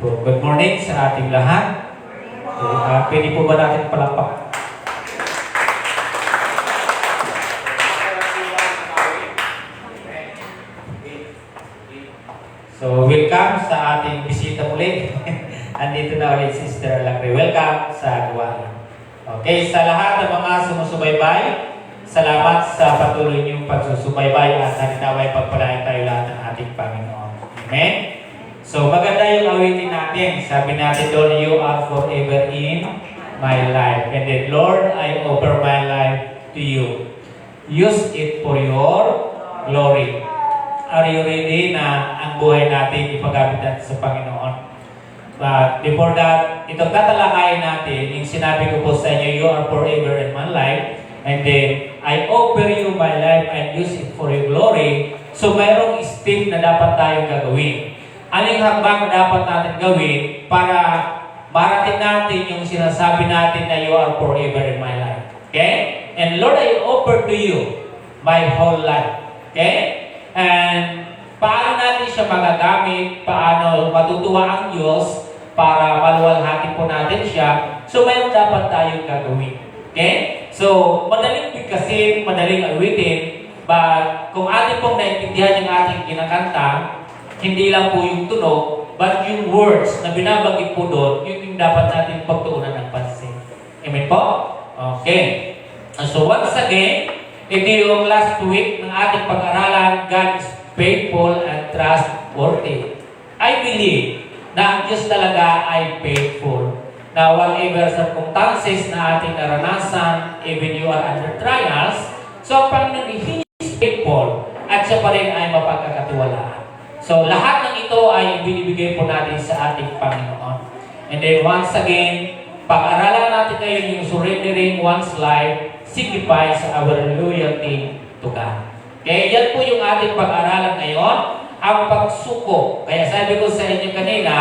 So, good morning sa ating lahat. So, pwede po ba natin palakpak? So, welcome sa ating bisita muli. Andito na ulit Sister Alacre. Welcome sa gawain. Okay, sa lahat ng mga sumusubaybay, salamat sa patuloy niyong pagsusubaybay at natinaway pagpalain tayo lahat ng ating Panginoon. Amen? So, maganda yung awitin natin. Sabi natin doon, you are forever in my life. And then, Lord, I offer my life to you. Use it for your glory. Are you ready na ang buhay natin ipagamit natin sa Panginoon? But before that, itong tatalakayin natin, yung sinabi ko po sa inyo, you are forever in my life. And then, I offer you my life and use it for your glory. So, mayroong step na dapat tayong gagawin. Anong hakbang na dapat natin gawin para marating natin yung sinasabi natin na you are forever in my life. Okay? And Lord, I offer to you my whole life. Okay? And paano natin siya magagamit, paano matutuwa ang Diyos para maluwalhati po natin siya. So, mayroon dapat tayong gagawin. Okay? So, madaling bigkasin, madaling awitin, but kung atin pong naintindihan yung ating kinakanta, hindi lang po yung tunog, but yung words na binabanggit po doon, yun yung dapat natin pagtuunan ng pansin. Amen po? Okay. So once again, ito yung last week ng ating pag-aralan, God is faithful and trustworthy. I believe na ang Diyos talaga ay faithful. Na whatever circumstances na ating naranasan, even you are under trials, so ang Panginoon, He is faithful at siya pa rin ay mapagkakatiwalaan. So, lahat ng ito ay binibigay po natin sa ating Panginoon. And then, once again, pag-aralan natin ngayon yung surrendering one's life signifies our loyalty to God. Okay, yan po yung ating pag-aralan ngayon, ang pagsuko. Kaya sabi ko sa inyo kanina,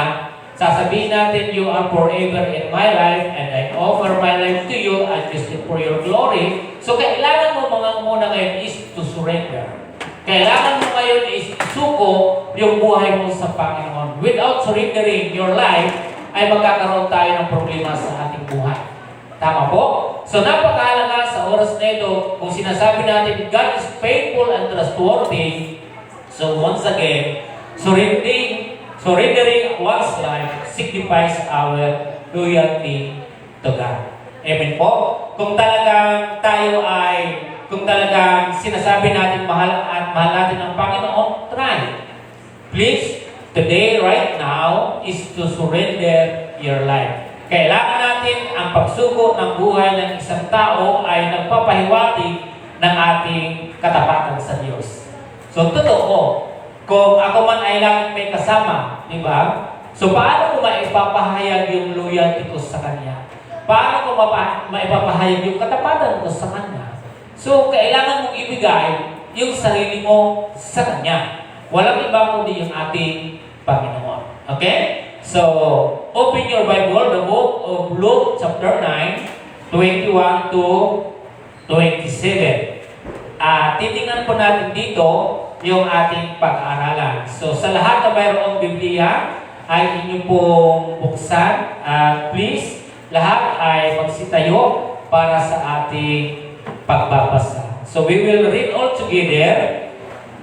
sasabihin natin, you are forever in my life and I offer my life to you and use it for your glory. So, kailangan mo mga muna ngayon is to surrender. Kailangan mo ngayon is isuko yung buhay mo sa Panginoon. Without surrendering your life, ay magkakaroon tayo ng problema sa ating buhay. Tama po? So napakahalaga sa oras na ito, kung sinasabi natin, God is faithful and trustworthy. So once again, surrendering one's life signifies our loyalty to God. Amen po? Kung talagang tayo ay kung talagang sinasabi natin mahal natin ang Panginoon, try. Please, today, right now, is to surrender your life. Kailangan natin ang pagsuko ng buhay ng isang tao ay nagpapahiwatig ng ating katapatan sa Diyos. So, totoo, kung ako man ay lang may kasama, di ba? So, paano ko maipapahayag yung loyalty ko sa Kanya? Paano ko maipapahayag yung katapatan ko sa Kanya? So, kailangan mong ibigay yung sarili mo sa Kanya. Walang iba kundi yung ating Panginoon. Okay? So, open your Bible, the book of Luke chapter 9, 21 to 27. Titingnan po natin dito yung ating pag-aaralan. So, sa lahat na mayroong Biblia, ay inyo pong buksan. Please, lahat ay magsitayo para sa ating pagbabasa. So we will read all together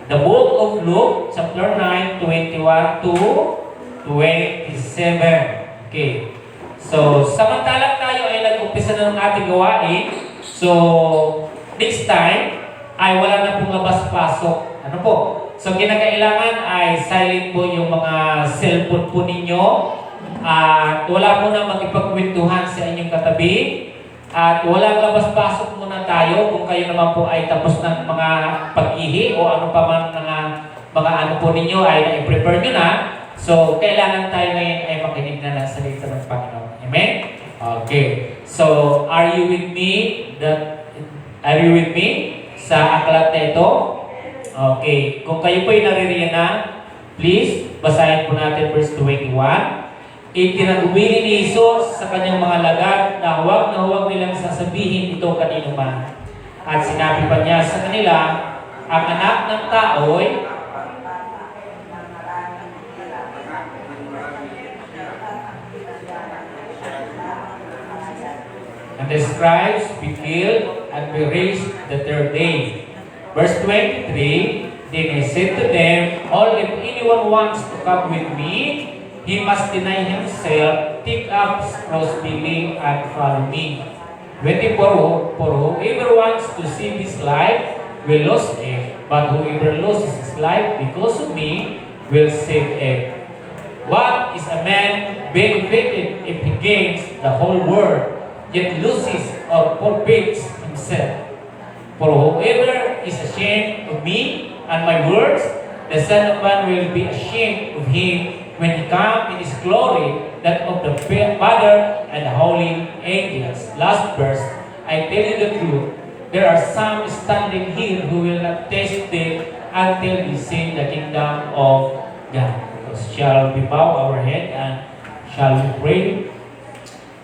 the book of Luke, chapter 9, 21 to 27. Okay. So, samantalang tayo ay nag-umpisa na ng ating gawain, so next time ay wala na pong labas-pasok. Ano po? So, kinakailangan ay silent po yung mga cellphone po ninyo at wala po na magipagkwentuhan sa inyong katabi. At walang labas-pasok muna tayo kung kayo naman po ay tapos ng mga pag-ihi o ano pa man mga ano po ninyo ay na-prepare nyo na. So, kailangan tayo ngayon ay makinig na ng salita ng Panginoon. Amen? Okay. So, are you with me sa aklat na ito? Okay. Kung kayo po ay naririyan na, please, basahin po natin verse 21. Itinagumili ni Jesus sa kanyang mga lagad na huwag nilang sasabihin ito kanino man. At sinabi pa niya sa kanila, ang anak ng tao And the scribes be killed and be raised the third day. Verse 23, then he said to them, all if anyone wants to come with me, he must deny himself, take up his cross daily, and follow me. 24, for whoever wants to save his life will lose it, but whoever loses his life because of me will save it. What is a man benefited if he gains the whole world, yet loses or forfeits himself? For whoever is ashamed of me and my words, the Son of Man will be ashamed of him when he comes in his glory, that of the Father and the holy angels. Last verse, I tell you the truth, there are some standing here who will not taste it until we see the kingdom of God. Because shall we bow our head and shall we pray?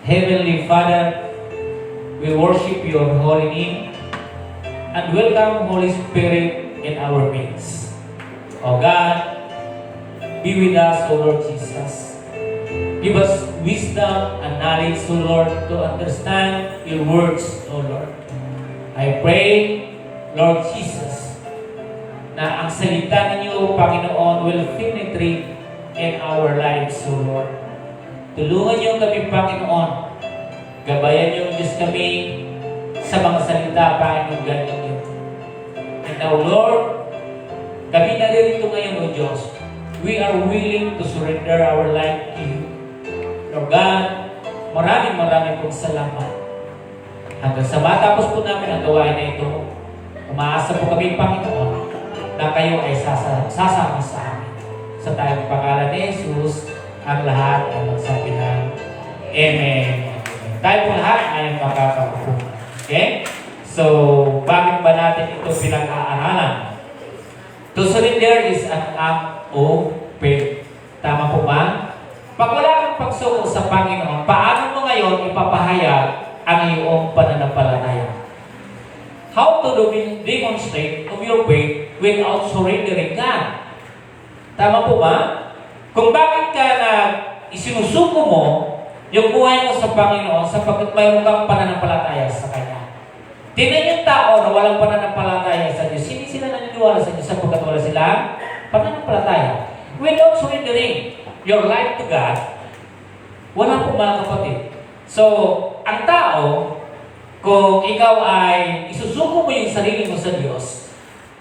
Heavenly Father, we worship your holy name and welcome Holy Spirit in our midst. O God, be with us, O Lord Jesus. Give us wisdom and knowledge, O Lord, to understand your words, O Lord. I pray, Lord Jesus, na ang salita ninyo, Panginoon, will penetrate in our lives, O Lord. Tulungan niyo kami, Panginoon. Gabayan niyo, Diyos, kami sa mga salita, Panginoon, ninyo. And now, Lord, kami naririto ngayon, O Diyos. We are willing to surrender our life to you. Lord God, maraming pong salamat. Hanggang sa matapos po namin ang gawain na ito, umaasa po kami, Panginoon, na kayo ay sasama sa amin. Sa tayong pangalan ni Jesus, ang lahat ay magsabi ng Amen. Tayo po lahat ay makakapupo. Okay? So, bakit ba natin ito pinag-aaralan? To surrender is an act of faith. Tama po ba? Pag wala kang pagsuko sa Panginoon, paano mo ngayon ipapahayag ang iyong pananampalataya? How to demonstrate of your faith without surrendering God? Tama po ba? Kung bakit ka na isinusuko mo yung buhay mo sa Panginoon sapagkat mayroon kang pananampalataya sa Kanya. Tingnan yung tao na walang pananampalataya sa Diyos. Hindi sila naniniwala sa Diyos sapagkat wala silang pananampalataya. Without surrendering your life to God, wala po mga kapatid. So, ang tao, kung ikaw ay isusuko mo yung sarili mo sa Diyos,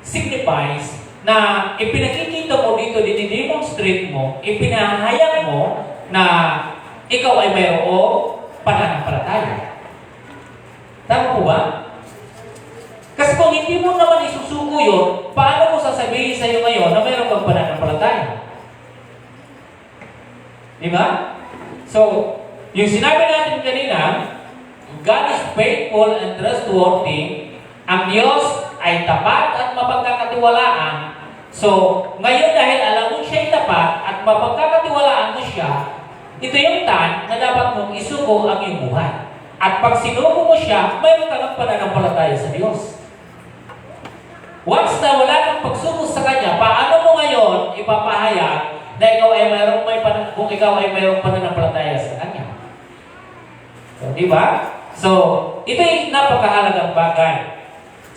signifies na ipinakikita mo dito, dinidemonstrate mo, ipinahayag mo na ikaw ay mayroong pananampalataya. Tama po ba? Kasi kung hindi mo naman isusuko yun, paano mo sasabihin sa iyo ngayon na mayroon kang pananampalataya? Diba? So, yung sinabi natin kanina, God is faithful and trustworthy. Ang Diyos ay tapat at mapagkakatiwalaan. So, ngayon dahil alam mo siya'y tapat at mapagkakatiwalaan mo siya, ito yung time na dapat mong isuko ang iyong buhay. At pag sinuko mo siya, mayroon ka ng pananampalataya sa Diyos. Once na wala kang pagsuko sa Kanya, paano mo ngayon ipapahayag na ikaw ay kung ikaw ay mayroong pananampalataya sa Kanya? So, di ba? So, ito yung napakahalagang bagay.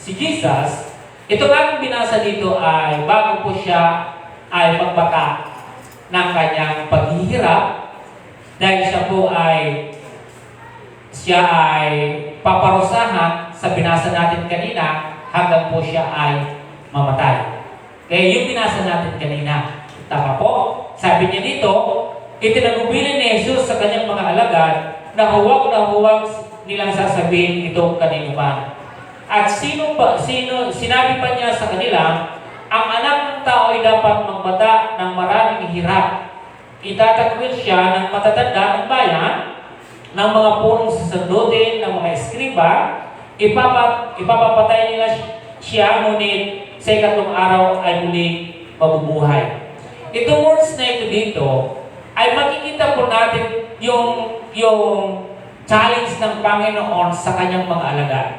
Si Jesus, ito nga binasa dito ay bago po siya ay magbaka ng kanyang paghihirap dahil siya ay paparusahan sa binasa natin kanina hanggang po siya ay mamatay. Kaya yung binasa natin kanina, tama po? Sabi niya dito, itinagubili ni Jesus sa kanyang mga alagad na huwag nilang sasabihin itong kaninuman. At sinabi pa niya sa kanila, ang anak ng tao ay dapat magmata ng maraming hirap. Itatakwil siya ng matatanda ng bayan, ng mga punong saserdote, ng mga eskriba, ipapapatay nila siya, ngunit sa ikatlong araw ay muling mabubuhay. Itong words na ito dito, ay makikita po natin yung challenge ng Panginoon sa kanyang mga alagad.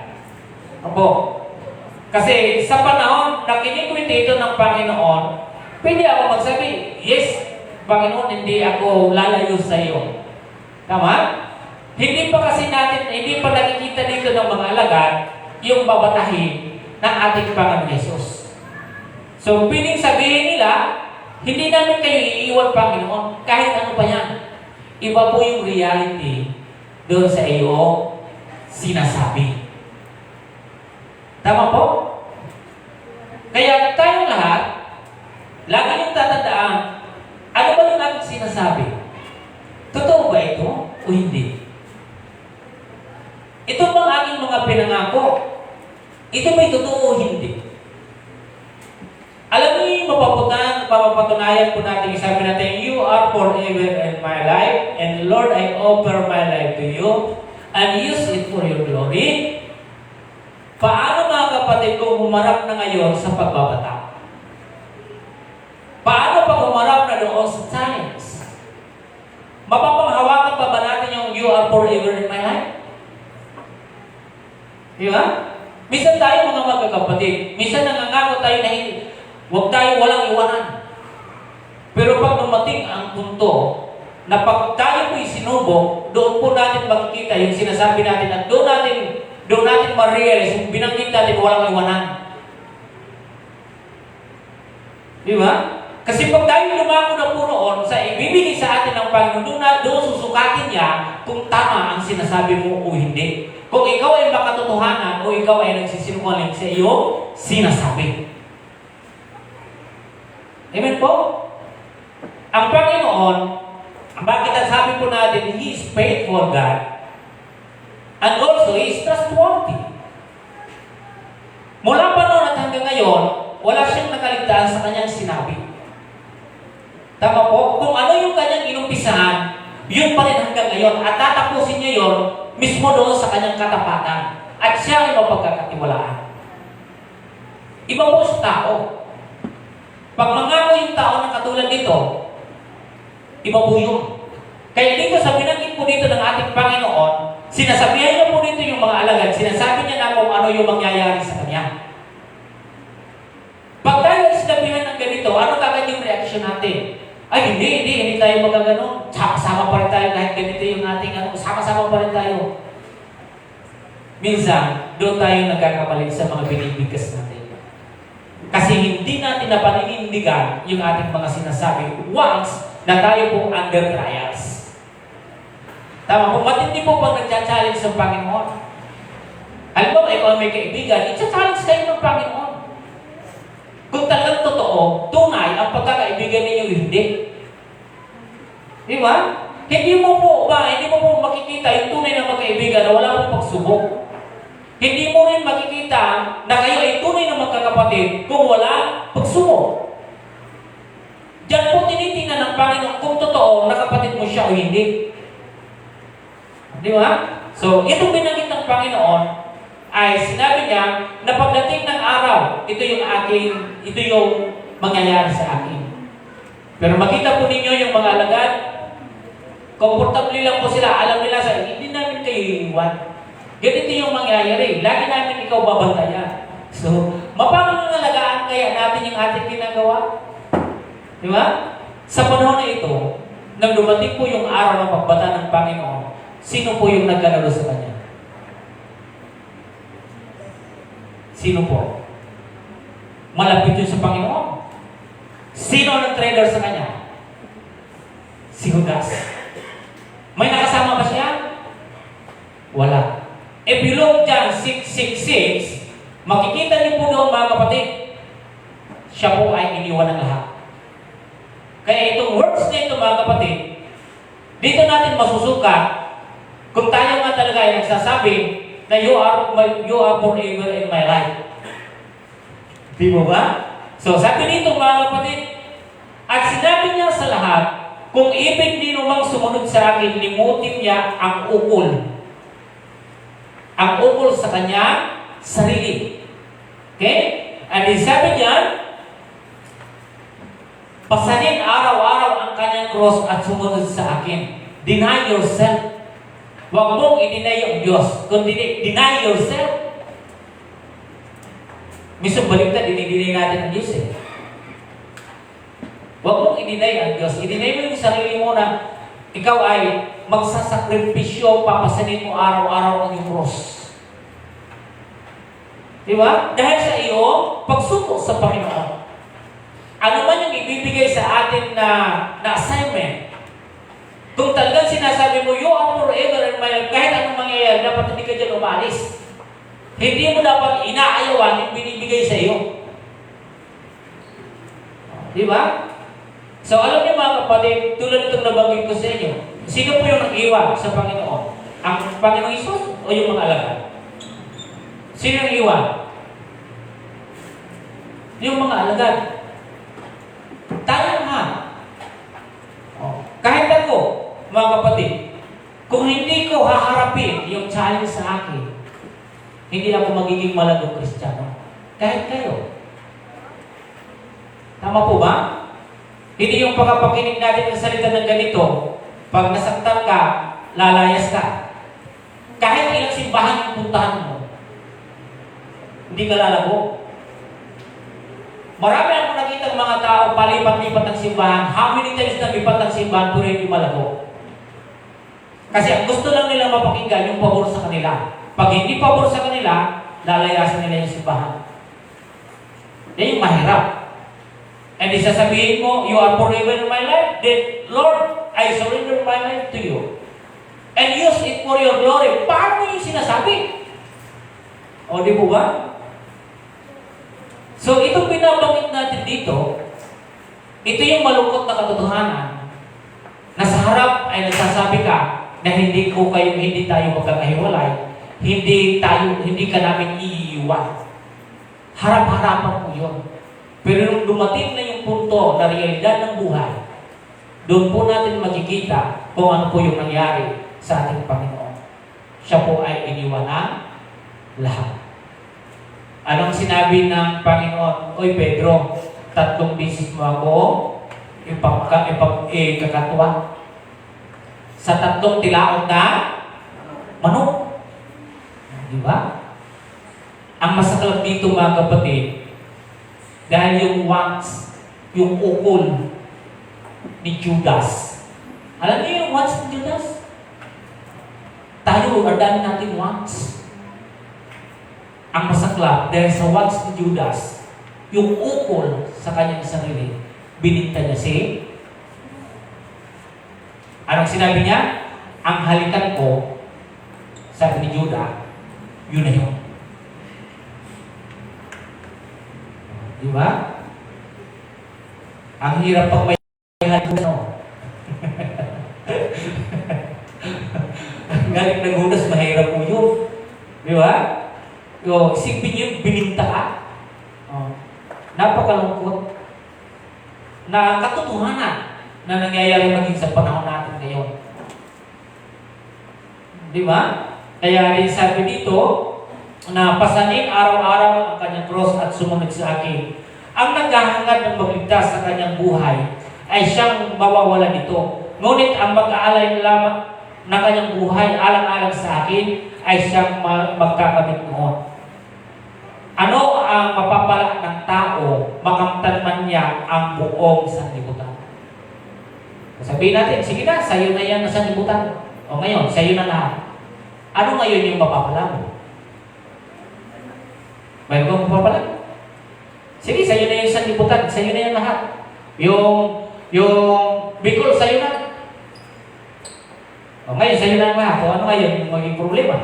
Opo. Kasi sa panahon na kinikwento ito ng Panginoon, pwede ako magsabi, yes, Panginoon, hindi ako lalayo sa iyo. Tama? Hindi pa kasi natin, hindi pa nakikita dito ng mga alagad yung babatahin ng ating Panginoon Yesus. So, piling sabihin nila, hindi namin kayo iiwan, Panginoon, kahit ano pa yan. Iba po yung reality doon sa iyo sinasabi. Tama po? Kaya tayong lahat, lagi yung tatandaan, ano ba yung ating sinasabi? Totoo ba ito o hindi? Ito bang aking mga pinangako? Ito ba'y totoo o hindi? Alam niyo yung mapapatunayan po natin, sabi natin, you are forever in my life, and Lord, I offer my life to you, and use it for your glory. Paano mga kapatid kung humarap na ngayon sa pagbabata? Paano pag humarap na doon sa science? Mapapanghawakan pa ba natin yung you are forever in my life? Di ba? Minsan tayo mga magkakapatid, minsan nangangako tayo na huwag tayo walang iwanan. Pero pag dumating ang punto na pag tayo po'y sinubok, doon po natin makikita yung sinasabi natin at doon natin ma-realize yung binanggit natin walang iwanan. Di ba? Kasi pag tayo lumako na po roon sa ibibigay sa atin ng Panginoon, doon susukatin niya kung tama ang sinasabi mo o hindi. Kung ikaw ay makatotohanan o ikaw ay nagsisinungaling sa iyo, sinasabi. Amen po? Ang Panginoon, bakit ang sabi po natin, He is faithful God, and also He is trustworthy. Mula pa noon at hanggang ngayon, wala siyang nakaligtaan sa kanyang sinabi. Tama po? Kung ano yung kanyang inumpisahan, yun pa rin hanggang ngayon. At tatapusin niya yun mismo doon sa kanyang katapatan. At siya ay mapagkakatiwalaan. Iba po sa tao. Pag mangako yung tao na katulad nito, iba po yun. Kaya dito sa binanggit po dito ng ating Panginoon, sinasabihan niya po dito yung mga alagad, sinasabi niya na kung ano yung mangyayari sa kanya. Pag tayo sinabihan ng ganito, ano kagad yung reaction natin? Ay, hindi tayo magagano. Sama-sama pa rin tayo kahit ganito yung ating sama-sama pa rin tayo. Minsan, doon tayo nagkakabalik sa mga binibigkas natin. Kasi hindi natin napaninindigan yung ating mga sinasabi once na tayo po under trials. Tama po, matindi po pag nagcha-challenge sa Panginoon. Alam mo, ikaw may kaibigan, i-challenge kayo ng Panginoon. Kung talagang totoo, tunay ang pagkakaibigan ninyo, hindi. Di ba? Hindi mo po makikita yung tunay na magkaibigan na wala pong pagsubok. Hindi mo rin makikita na kayo ay tunay na magkakapatid kung wala pagsubok. Diyan po tinitingnan ng Panginoon kung totoo na kapatid mo siya o hindi. Di ba? So, itong binanggit ng Panginoon ay sinabi niya na pagdating ng araw, ito yung mangyayari sa akin. Pero makita po ninyo yung mga alagad, komportable lang po sila, alam nila sa hindi namin kayo iiwan. Ganito yung mangyayari, lagi namin ikaw babantayan. So, mapapangalagaan kaya natin yung ating ginagawa? Di ba? Sa panahon na ito, nang dumating po yung araw ng pagbata ng Panginoon, sino po yung nagkanalo sa Kanya? Sino po? Malapit yun sa Panginoon. Sino ang trader sa Kanya? Si Judas. May nakasama ba siya? Wala. Epilog dyan, 666, makikita niyo po doon mga kapatid, siya po ay iniwan ng lahat. Kaya itong words na ito mga kapatid, dito natin masusukat kung tayo nga talaga ay nagsasabi na you are forever in my life. Di mo ba? So sabi dito mga kapatid, at sinabi niya sa lahat, kung ibig ninumang sumunod sa akin, limutin niya ang ukol. Ang ukol sa kanya sarili. Okay? And then sabi niya, pasanin araw-araw ang kanyang cross at sumunod sa akin. Deny yourself. Huwag mong i-deny ang Diyos, kundi deny yourself. Minsan baliktad, dinideny natin ang Diyos eh. Huwag mong i-deny ang Diyos. I-deny mo yung sarili mo na ikaw ay magsasakripisyo, papasanin mo araw-araw ang iyong cross. Di ba? Dahil sa iyong pagsuko sa Panginoon. Ano man yung ibibigay sa atin na assignment, kung talagang sinasabi mo, you are forever in my life, kahit anong mangyayari, dapat hindi ka dyan umalis. Hindi mo dapat inaayawan yung binibigay sa iyo. Di ba? So alam niyo mga kapatid, tulad itong nabanggit ko sa inyo, sino po yung nag-iwan sa Panginoon? Ang Panginoong Isus o yung mga alagad? Sino yung iwan? Yung mga alagad. Tayo lahat. Kahit ako, mga kapatid, kung hindi ko haharapin yung challenge sa akin, hindi ako magiging malagong Kristiyano. Kahit kayo. Tama po ba? Hindi yung pagkapakinig natin ng salita ng ganito, pag nasaktan ka, lalayas ka. Kahit ilang simbahan yung puntahan mo, hindi ka lalago. Marami akong nakita ng mga tao palipat-lipat ng simbahan. How many times naglipat ng simbahan pero hindi malago? Kasi ang gusto lang nila mapakinggan yung pabor sa kanila. Pag hindi pabor sa kanila, lalayasan nila yung simbahan. Yan yung mahirap. And isasabihin mo, you are forever in my life, then Lord, I surrender my life to you. And use it for your glory. Paano mo yung sinasabi? O di po ba? So itong binabanggit natin dito, ito yung malungkot na katotohanan na sa harap ay nagsasabi ka na hindi tayo magkakahiwalay, hindi ka namin iiwan. Harap-harapan mo yun. Pero nung dumating na yung punto na realidad ng buhay, doon po natin makikita kung ano po yung nangyari sa ating Panginoon. Siya po ay iniwan ng lahat. Anong sinabi ng Panginoon? Oy Pedro, 3 beses mo ako ikakatuwa sa 3 tilaok na manok. Di ba? Ang masaklap dito mga kapatid, dahil yung once, yung ukol ni Judas. Alam niyo yung once ni Judas? Tayo, dami natin once. Ang masaklap, dahil sa once ni Judas, yung ukol sa kanyang sarili, bininta niya si. Anong sinabi niya? Ang halikan ko, sabi ni Judas, yun na yun. Di ba? Ang hirap pag may halikan, no? Galing ng Judas, mahirap po yun. Di ba? Isipin niyo, bininta ka. Napakalungkot na katotohanan na nangyayari maging sa panahon natin ngayon. Di ba? Kaya rin sabi dito na pasanin araw-araw ang kanyang cross at sumunod sa akin. Ang naghahangad ng magligtas sa kanyang buhay ay siyang mawawala nito. Ngunit ang mag-aalay lamang ng kanyang buhay alang-alang sa akin ay siyang magkakamit noon. Ano ang mapapala ng tao makamtan man niya ang buong sanlibutan? Sabihin natin, sige na, sa'yo na yan na sanlibutan. O ngayon, sa'yo na lahat. Ano ngayon yung mapapala mo? Mayroon kang mapapala? Sige, sa'yo na yung sanlibutan, sa'yo na yan lahat. Yung Bicol, sa'yo na. O ngayon, sa'yo na lahat. O ano ngayon yung maging problema?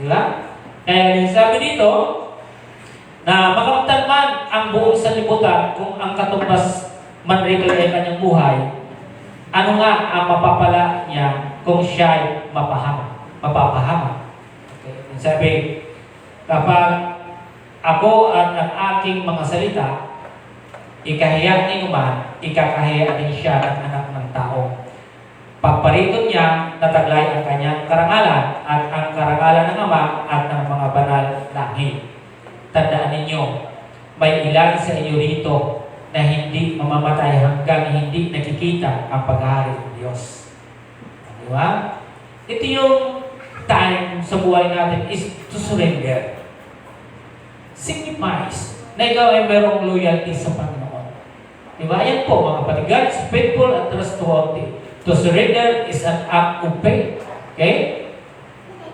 Diba? Kaya sabi dito, na makamtan man ang buong sanlibutan kung ang katumbas man rito ay kanyang buhay, ano nga ang mapapala niya kung siya'y mapapahama. Okay. Sabi, kapag ako at ang aking mga salita, ikahiya ni man, ikakahiya din siya ng anak ng tao. Pagparito niya, nataglay ang kanyang karangalan at ang karangalan ng Ama at ng mga banal langit. Tandaan ninyo, may ilan sa iyo rito na hindi mamamatay hanggang hindi nakikita ang paghahari ng Diyos. Di ba? Ito yung time sa buhay natin is to surrender. Signifies na ikaw ay mayroong loyalty sa Panginoon. Diba? Ayan po, mga kapatid. God is faithful and trustworthy. To surrender is an act of faith. Okay?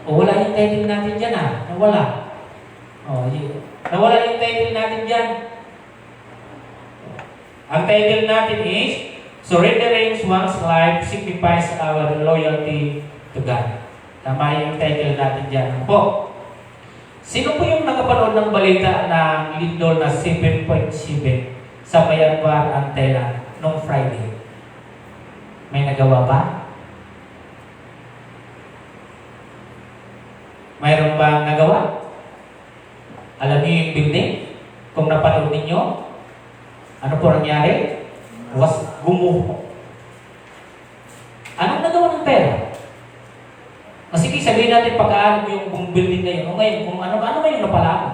O wala yung title natin dyan Nawala. Nawala yung title natin dyan. Ang title natin is Surrendering One's Life Signifies Our Loyalty to God. Tama yung title natin dyan. Po. Sino po yung nakapanood ng balita ng lindol na 7.7 sa Myanmar, Thailand noong Friday? May nagawa ba? Mayroon ba nagawa? Alam niyo yung building? Kung napanood ninyo, ano po nangyari? Gumuho. Anong nagawa ng pera? Sige, sabihin natin pagkaan mo yung buong building na yun. O ngayon, kung ano ba yung napala mo?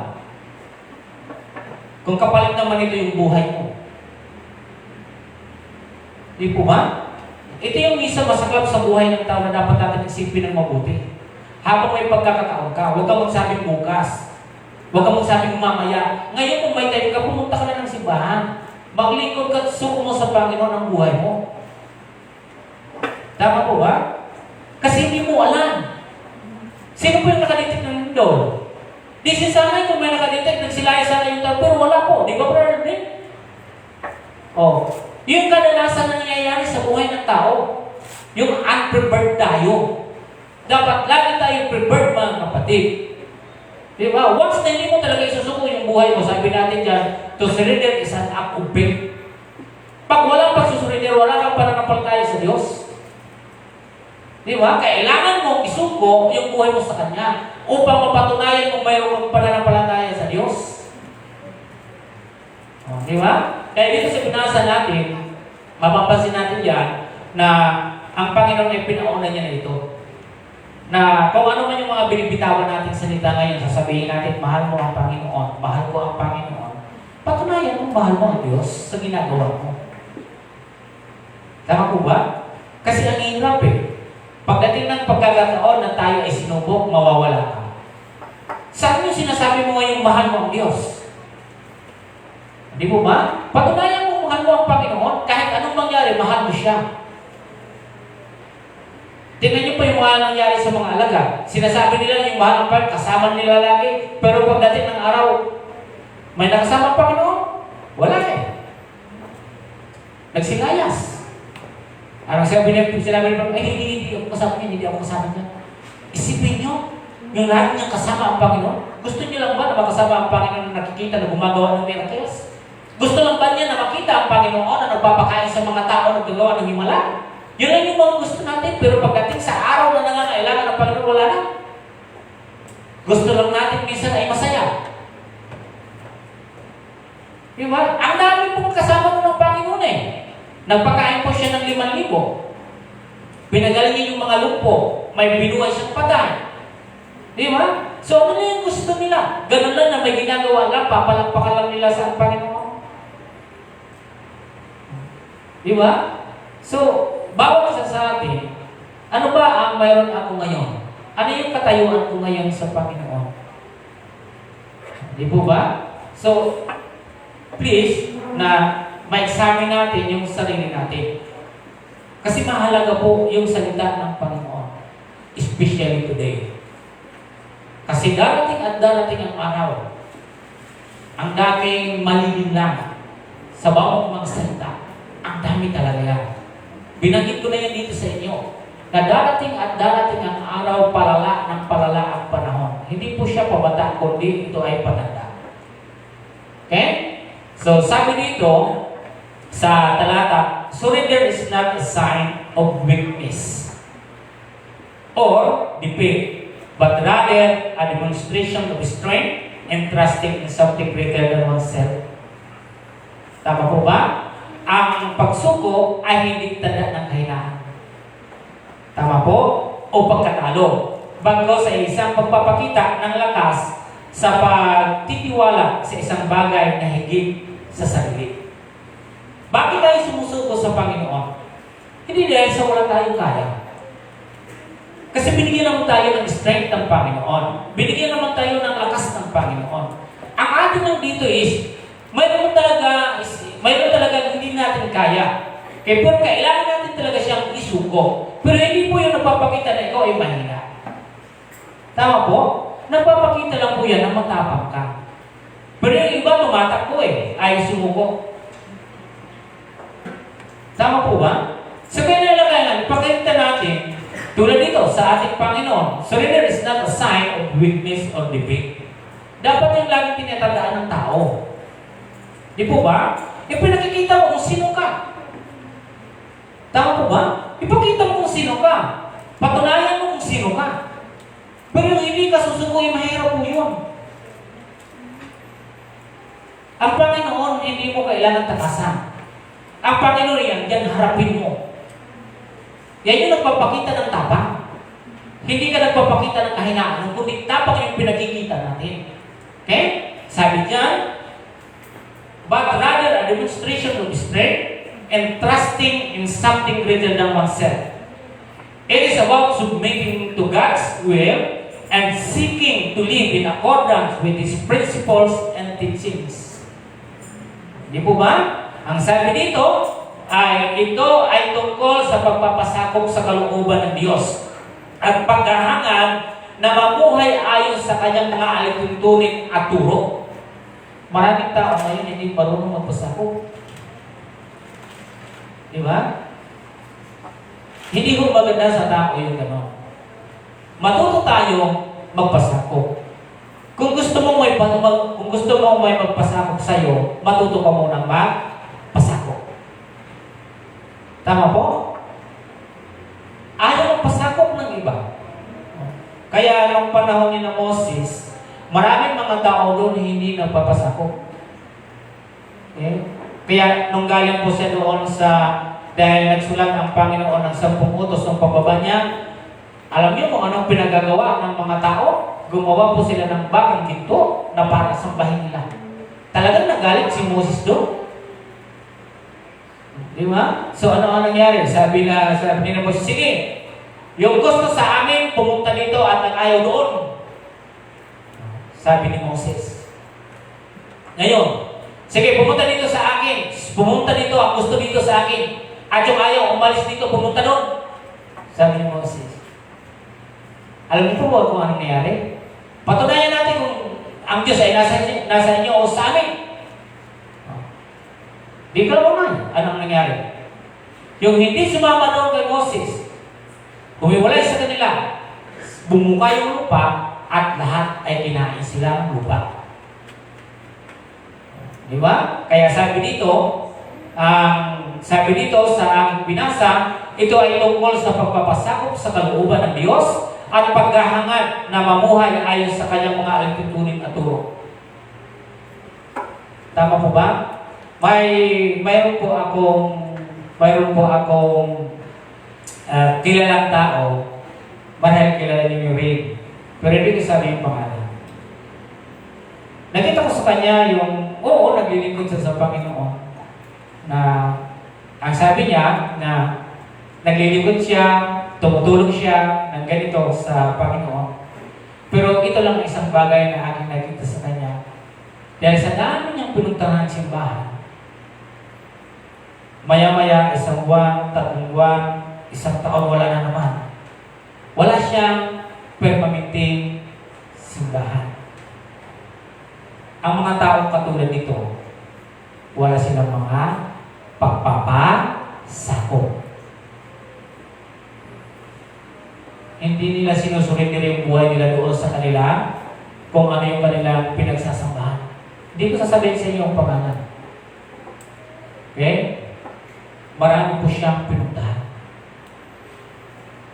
Kung kapalit naman ito yung buhay mo. Di po ba? Ito yung isa masaklap sa buhay ng tao na dapat natin isipin ng mabuti. Habang may pagkakataon ka, huwag kang magsabing bukas. Huwag kang magsabing mamaya. Ngayon kung may time ka, pumunta ka na ng simbahan. Maglingkod ka at suko mo sa Panginoon ang buhay mo. Tama po ba? Kasi hindi mo alam. Sino po yung nakadetect ng lindol? Di si sana kung may nakadetect, nagsilaya sana yung tao, pero wala po. Di ba, brother? Yung kadalasan na nangyayari sa buhay ng tao, yung unprepared tayo. Dapat lagi tayo prepared, mga kapatid. Di ba? Once na hindi mo talaga isusuko yung buhay mo, sabi natin dyan, to surrender is an act of faith. Pag walang pagsusurrender, wala kang pananampalataya sa Diyos. Di ba? Kailangan mong isuko yung buhay mo sa Kanya upang mapatunayan kung mayroon kang pananampalataya sa Diyos. Di ba? Kaya dito sa binasa natin, mapapansin natin yan na ang Panginoon ay pinauna niya na ito. Na kung ano man yung mga binibitawan natin salita ngayon, sasabihin natin, mahal mo ang Panginoon, mahal ko ang Panginoon. Patunayan mo, mahal mo ang Diyos sa ginagawa mo. Tama po ba? Kasi ang hirap Pagdating ng pagkakataon na tayo ay sinubok, mawawala ka. Saan yung sinasabi mo ngayong mahal mo ang Diyos? Di mo ba? Patunayan mo mahal mo ang Panginoon, kahit anong mangyari, mahal mo siya. Tingnan niyo po yung mga nangyari sa mga alaga. Sinasabi nila yung mahal ang Panginoon, kasama nila lagi, pero pagdating ng araw, may nakasama ang Panginoon? Wala Nagsilayas. Anong sinabi nila, hindi ako kasama niya, hindi ako kasama niya. Isipin niyo, yung lahat niyang kasama ang Panginoon. Gusto niyo lang ba na makasama ang Panginoon na nakikita na gumagawa ng miracles? Gusto lang ba niya na makita ang Panginoon na nagpapakain sa mga tao na naggagawa ng himala? Yun lang yung mga gusto natin, pero pagdating sa araw na nangangailangan ng Panginoon, wala na. Gusto lang natin minsan ay masaya. Diba? Ang dami pong kasama ng Panginoon Nagpakain po siya ng 5,000. Pinagalingin yung mga lumpo. May binuhay siyang patay. Di ba? So ano na yung gusto nila? Ganun lang na may ginagawa lang, papalakpakan lang nila sa Panginoon. Di ba? So, bawat isa sa atin, ano ba ang mayroon ako ngayon? Ano yung katayuan ko ngayon sa Panginoon? Di po ba? So, please, na ma-examine natin yung sarili natin. Kasi mahalaga po yung salita ng Panginoon. Especially today. Kasi darating at darating ang araw. Ang daming malilinlang sa bawat mga salita. Ang dami talaga yan. Binanggit ko na yan dito sa inyo. Na darating at darating ang araw, palala ng palala ang panahon. Hindi po siya pabata, kundi ito ay patanda. Okay? So, sabi dito, sa talata, surrender is not a sign of weakness or defeat, but rather a demonstration of strength and trusting in something greater than oneself. Tama po ba? Ang pagsuko ay hindi tanda ng kahinaan. Tama po? O pagkatalo. Bago sa isang pagpapakita ng lakas sa pagtitiwala sa isang bagay na higit sa sarili. Bakit tayo sumusuko sa Panginoon? Hindi dahil sa wala tayong kaya. Kasi binigyan naman tayo ng strength ng Panginoon. Binigyan naman tayo ng lakas ng Panginoon. Ang atin lang dito is, mayroon talaga hindi hindi natin kaya. Kaya pero kailangan natin talaga siyang isuko. Pero hindi po yung nagpapakita na ikaw ay mahina. Tama po? Nagpapakita lang po yan na matapang ka. Pero yung iba tumatakbo ay sumuko. Tama po ba? So kaya nalagay ipakita natin, tulad dito sa ating Panginoon, surrender is not a sign of weakness or defeat. Dapat yung laging tinatandaan ng tao. Di po ba? Pinakikita mo kung sino ka. Tama po ba? Ipakita mo kung sino ka. Patunayan mo kung sino ka. Pero yung hindi ka susukoy, mahirap po yun. Ang Panginoon, hindi mo kailangan takasan. Ang Panginoon yan, yan harapin mo. Yan yung nagpapakita ng tapang. Hindi ka nagpapakita ng kahinaan, kundi tapang yung pinakikita natin. Okay? Sabi diyan, but rather a demonstration of strength and trusting in something greater than oneself. It is about submitting to God's will and seeking to live in accordance with His principles and teachings. Di po ba? Ang sabi dito, ito ay tungkol sa pagpapasakop sa kalooban ng Diyos at paghahangad na mamuhay ayon sa kanyang mga alituntunin at turo. Maraming tao ngayon hindi marunong magpasakop. Di ba? Hindi ko maganda sa tao yung gano'n. Matuto tayo magpasakop. Kung gusto mong may magpasakop sa'yo, matuto ka munang magpasakop. Tama po? Ayaw magpasakop ng iba. Kaya nung panahon ni na Moses, maraming mga tao doon hindi nagpapasakop. Okay? Kaya nung galing po siya doon dahil nagsulat ang Panginoon ng 10 utos ng pababa niya, alam niyo kung anong pinagagawa ng mga tao? Gumawa po sila ng bakang ginto na para sambahin nila. Talagang nagalit si Moses doon. Di ba? So ano ang nangyari? Sabi ni Moses, sige, yung gusto sa amin, pumunta dito at ang ayaw doon. Sabi ni Moses. Ngayon, sige, pumunta dito sa akin. Pumunta dito, ang gusto dito sa akin. At yung ayaw, umalis dito, pumunta doon. Sabi ni Moses. Alam niyo po kung anong nangyari? Patunayan natin kung ang Diyos ay nasa inyo o sa amin. Di ka naman. Anong nangyari? Yung hindi sumama doon kay Moses, humiwalay sa kanila, bumuka yung lupa, at lahat ay kinain sila ng lupa. Di ba? Kaya sabi dito sa aking binasa, ito ay tungkol sa pagpapasakop sa kalooban ng Diyos at paghahangad na mamuhay ayon sa kanyang mga alituntunin at turo. Tama po ba? Mayroon po akong kilalang tao, marahil kilala ninyo rin, pero hindi ko sabi yung pangalan. Nakita ko sa kanya naglilingkod siya sa Panginoon, na ang sabi niya na naglilingkod siya, tumutulong siya ng ganito sa Panginoon. Pero ito lang isang bagay na aking nakita sa kanya. Dahil sa dami niyang pinuntahan ng simbahan, maya-maya, 1 buwan, 3 buwan, 1 taon, wala na naman. Wala siyang permanenteng simbahan. Ang mga taong katulad nito, wala silang mga pagpapasakop. Hindi nila sinusurrender yung buhay nila doon sa kanila kung ano yung kanilang pinagsasambahan. Hindi ko sasabihin sa inyo ang pangalan. Okay? Marami po siyang pinuntahan.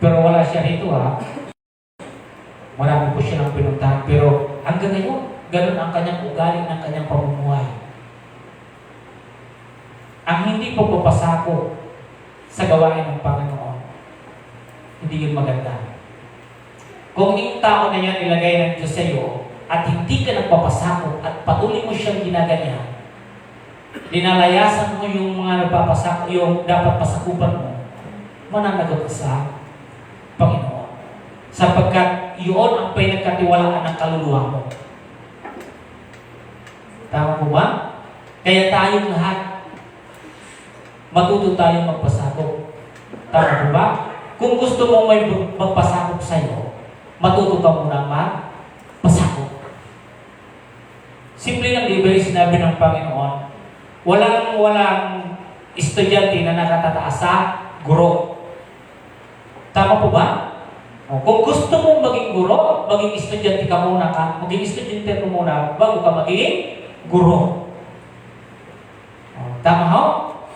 Pero wala siya rito Marami po siya ng pinuntahan. Pero hanggang ngayon, ganun ang kanyang ugali, ang kanyang pamumuhay. Ang hindi pagpapasako sa gawain ng Panginoon, hindi yun maganda. Kung yung tao na yan ilagay ng Diyos sa iyo at hindi ka nagpapasako at patuloy mo siyang ginaganyan, dinalayasan mo yung mga nagpapasako, yung dapat pasakupan mo, mananagot ka sa Panginoon. Sapagkat iyon ang pinagkatiwalaan ng kaluluwa mo. Tama po ba? Kaya tayong lahat, matuto tayong magpasakop. Tama po ba? Kung gusto mo may magpasakop sa'yo, matuto ka muna magpasakop. Simple lang, di ba yung sinabi ng Panginoon? Walang estudyante na nakatataas sa guro. Tama po ba? Kung gusto mong maging guro, maging estudyante ka muna maging estudyante ka muna bago ka maging guro. Tama ho?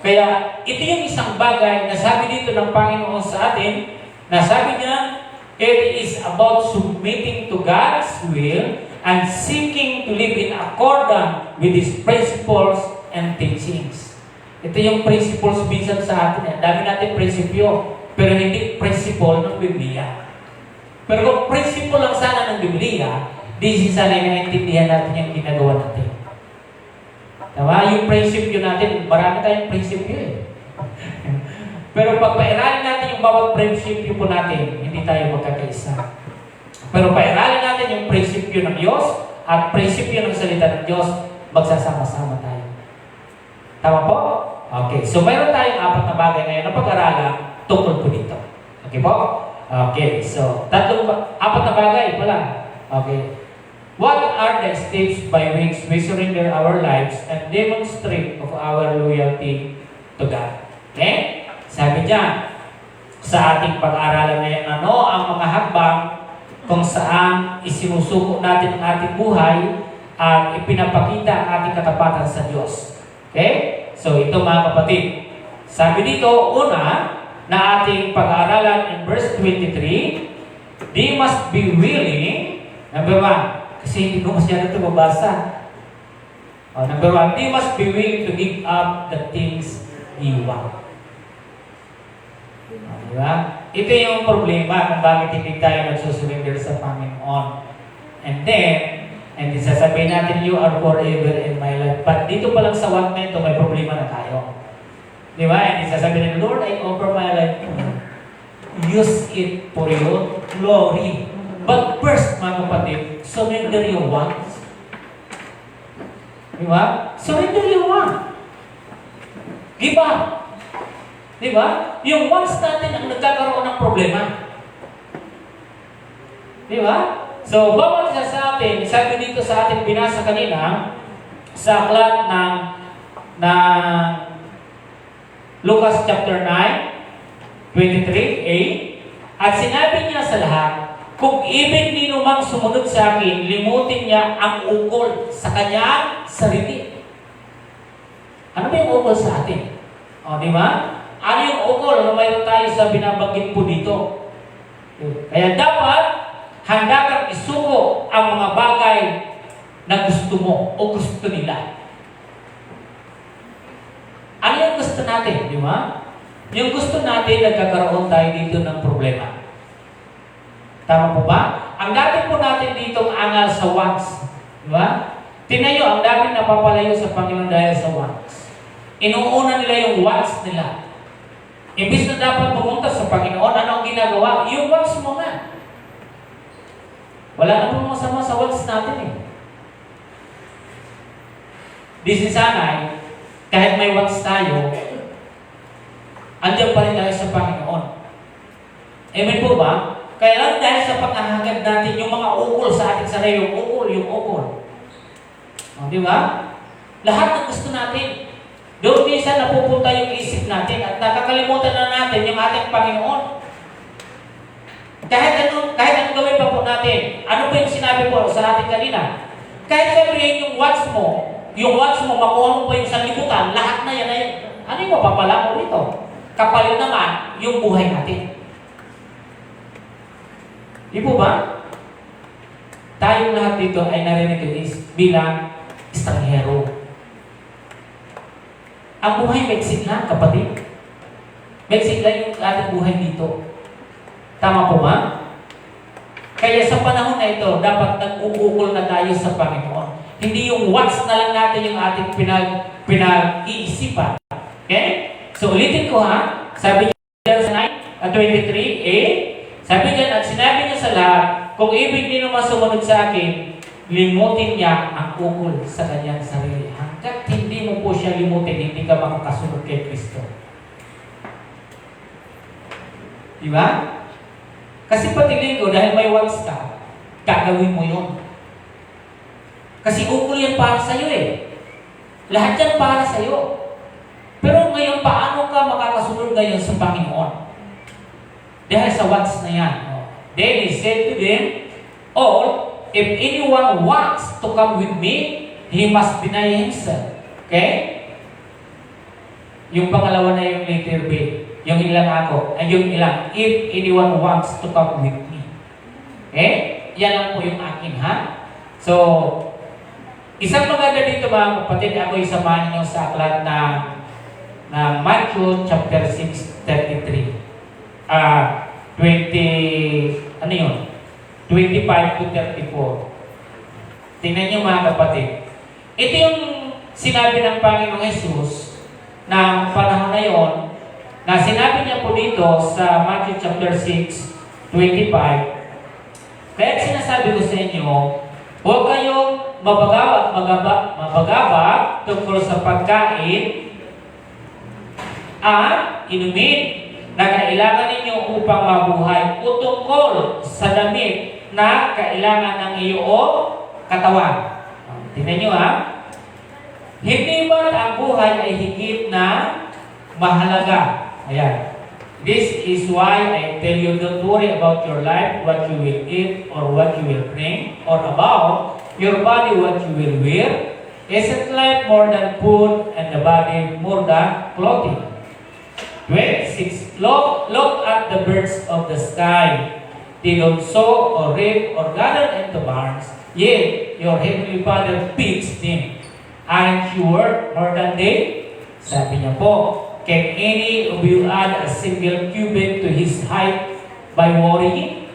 Kaya ito yung isang bagay na sabi dito ng Panginoon sa atin, na sabi niya, it is about submitting to God's will and seeking to live in accordance with His principles and teachings. Ito yung principles minsan sa atin. Dami natin prinsipyo, pero hindi principle ng Biblia. Pero kung principle lang sana ng Biblia, di sana naintindihan natin yung ginagawa natin. Tama? Yung prinsipyo natin, marami tayong prinsipyo eh. Pero pag pairalin natin yung bawat prinsipyo po natin, hindi tayo magkakaisa. Pero pairalin natin yung prinsipyo ng Diyos at prinsipyo ng salita ng Diyos, magsasama-sama tayo. Tama po? Okay. So, mayroon tayong 4 na bagay ngayon na pag-aralan tungkol po dito. Okay po? Okay. So, 4 na bagay pala. Okay. What are the steps by which we surrender our lives and demonstrate of our loyalty to God? Okay? Sabi niya, sa ating pag-aaralan ngayon, ano ang mga hakbang kung saan isinusuko natin ang ating buhay at ipinapakita ang ating katapatan sa Diyos. Okay? So, ito mga kapatid. Sabi dito, una, na ating pag-aaralan in verse 23, they must be willing, number 1, kasi hindi ko masyado ito mabasa. Number 1, they must be willing to give up the things they want. Diba? Ito yung problema kung bakit hindi tayo nagsusurrender sa Panginoon. And sasabihin natin, you are forever in my life. But dito pa lang sa 1 na ito, may problema na tayo. Diba? And sasabihin natin, Lord, I offer my life to you. Use it for your glory. But first, mga kapatid, surrender your wants. Diba? Surrender your wants. Give up. Diba? Yung wants natin ang nagkakaroon ng problema. Diba? So, bawat isa sa atin, sabi dito sa atin, binasa kanina, sa aklat ng Lucas chapter 9, 23a, at sinabi niya sa lahat, kung ibig ni numang sumunod sa akin, limutin niya ang ukol sa kanyang sarili. Ano ba yung ukol sa atin? Di ba? Ano yung ukol na mayroon tayo sa binabanggit po dito? Kaya dapat, handa kang isuko ang mga bagay na gusto mo o gusto nila. Ano yung gusto natin? Di ba? Yung gusto natin, nagkakaroon tayo dito ng problema. Tama po ba? Ang dati po natin dito angal sa wants. Di ba? Tingnan nyo, ang dami napapalayo sa Panginoon dahil sa wants. Inuuna nila yung wants nila. Imbis na dapat pumunta sa Panginoon, ano ang ginagawa? Yung wants mo nga. Wala na pong masama sa wants natin eh. Di si sanay, kahit may wants tayo, andiyan pa rin tayo sa Panginoon. Amen po ba? Kaya lang dahil sa pagkahagad natin, yung mga ukol sa ating sarili, yung ukol. Di ba? Lahat ng gusto natin. Doon minsan napupunta yung isip natin at nakakalimutan na natin yung ating Panginoon. Kahit anong gawin pa po natin, ano po yung sinabi po sa ating kanina? Kahit sabihin yung watch mo, makuha mo pa yung sanlibutan, lahat na yan ay, ano yung mapapala mo rito? Kapalit naman yung buhay natin. Di po ba? Tayong lahat dito ay narinig bilang estranghero. Ang buhay meksik lang, kapatid. Meksik lang yung ating buhay dito. Tama po ba? Kaya sa panahon na ito, dapat nag-uukol na tayo sa Panginoon. Hindi yung wants na lang natin yung ating pinag-iisipan. Okay? So ulitin ko ha. Sabi niya sa 23a, sabi niya at sinabi niya sa lahat, kung ibig niyo naman sumunod sa akin, limutin niya ang ukol sa kanyang sarili. Hanggat hindi mo po siya limutin, hindi ka makakasunod kay Kristo. Di ba? Kasi patingin ko, dahil may wants ka, gagawin mo yun. Kasi ukol yan para sa'yo eh. Lahat yan para sa'yo. Pero ngayon, paano ka makakasunod ngayon sa Panginoon? Dahil sa wants na yan. Then he said to them, "All, if anyone wants to come with me, he must deny himself." Okay? Yung pangalawa na yung letter B. Yung ilang ako. Ay yung ilang. If anyone wants to come with me. Okay? Yan lang po yung akin, ha? So, isang maganda dito mga kapatid, ako isamahan nyo sa aklat na Matthew chapter 6, 33. 25 to 34. Tingnan nyo mga kapatid. Ito yung sinabi ng Panginoong Jesus na panahon na yon, na sinabi niya po dito sa Matthew chapter 6, 25. Kaya sinasabi ko sa inyo, huwag kayong mabagaba tungkol sa pagkain at inumin na kailangan ninyo upang mabuhay o tungkol sa damit na kailangan ng iyong katawan. Tingnan nyo ha. Hindi ba ang buhay ay higit na mahalaga? Ayan. This is why I tell you, don't worry about your life, what you will eat or what you will drink, or about your body, what you will wear. Isn't life more than food and the body more than clothing? 26. Look at the birds of the sky. They don't sow or reap or gather into barns, yet your heavenly Father feeds them. Aren't you worth more than they? Sabi niya po, can any of you add a single cubit to his height by worrying?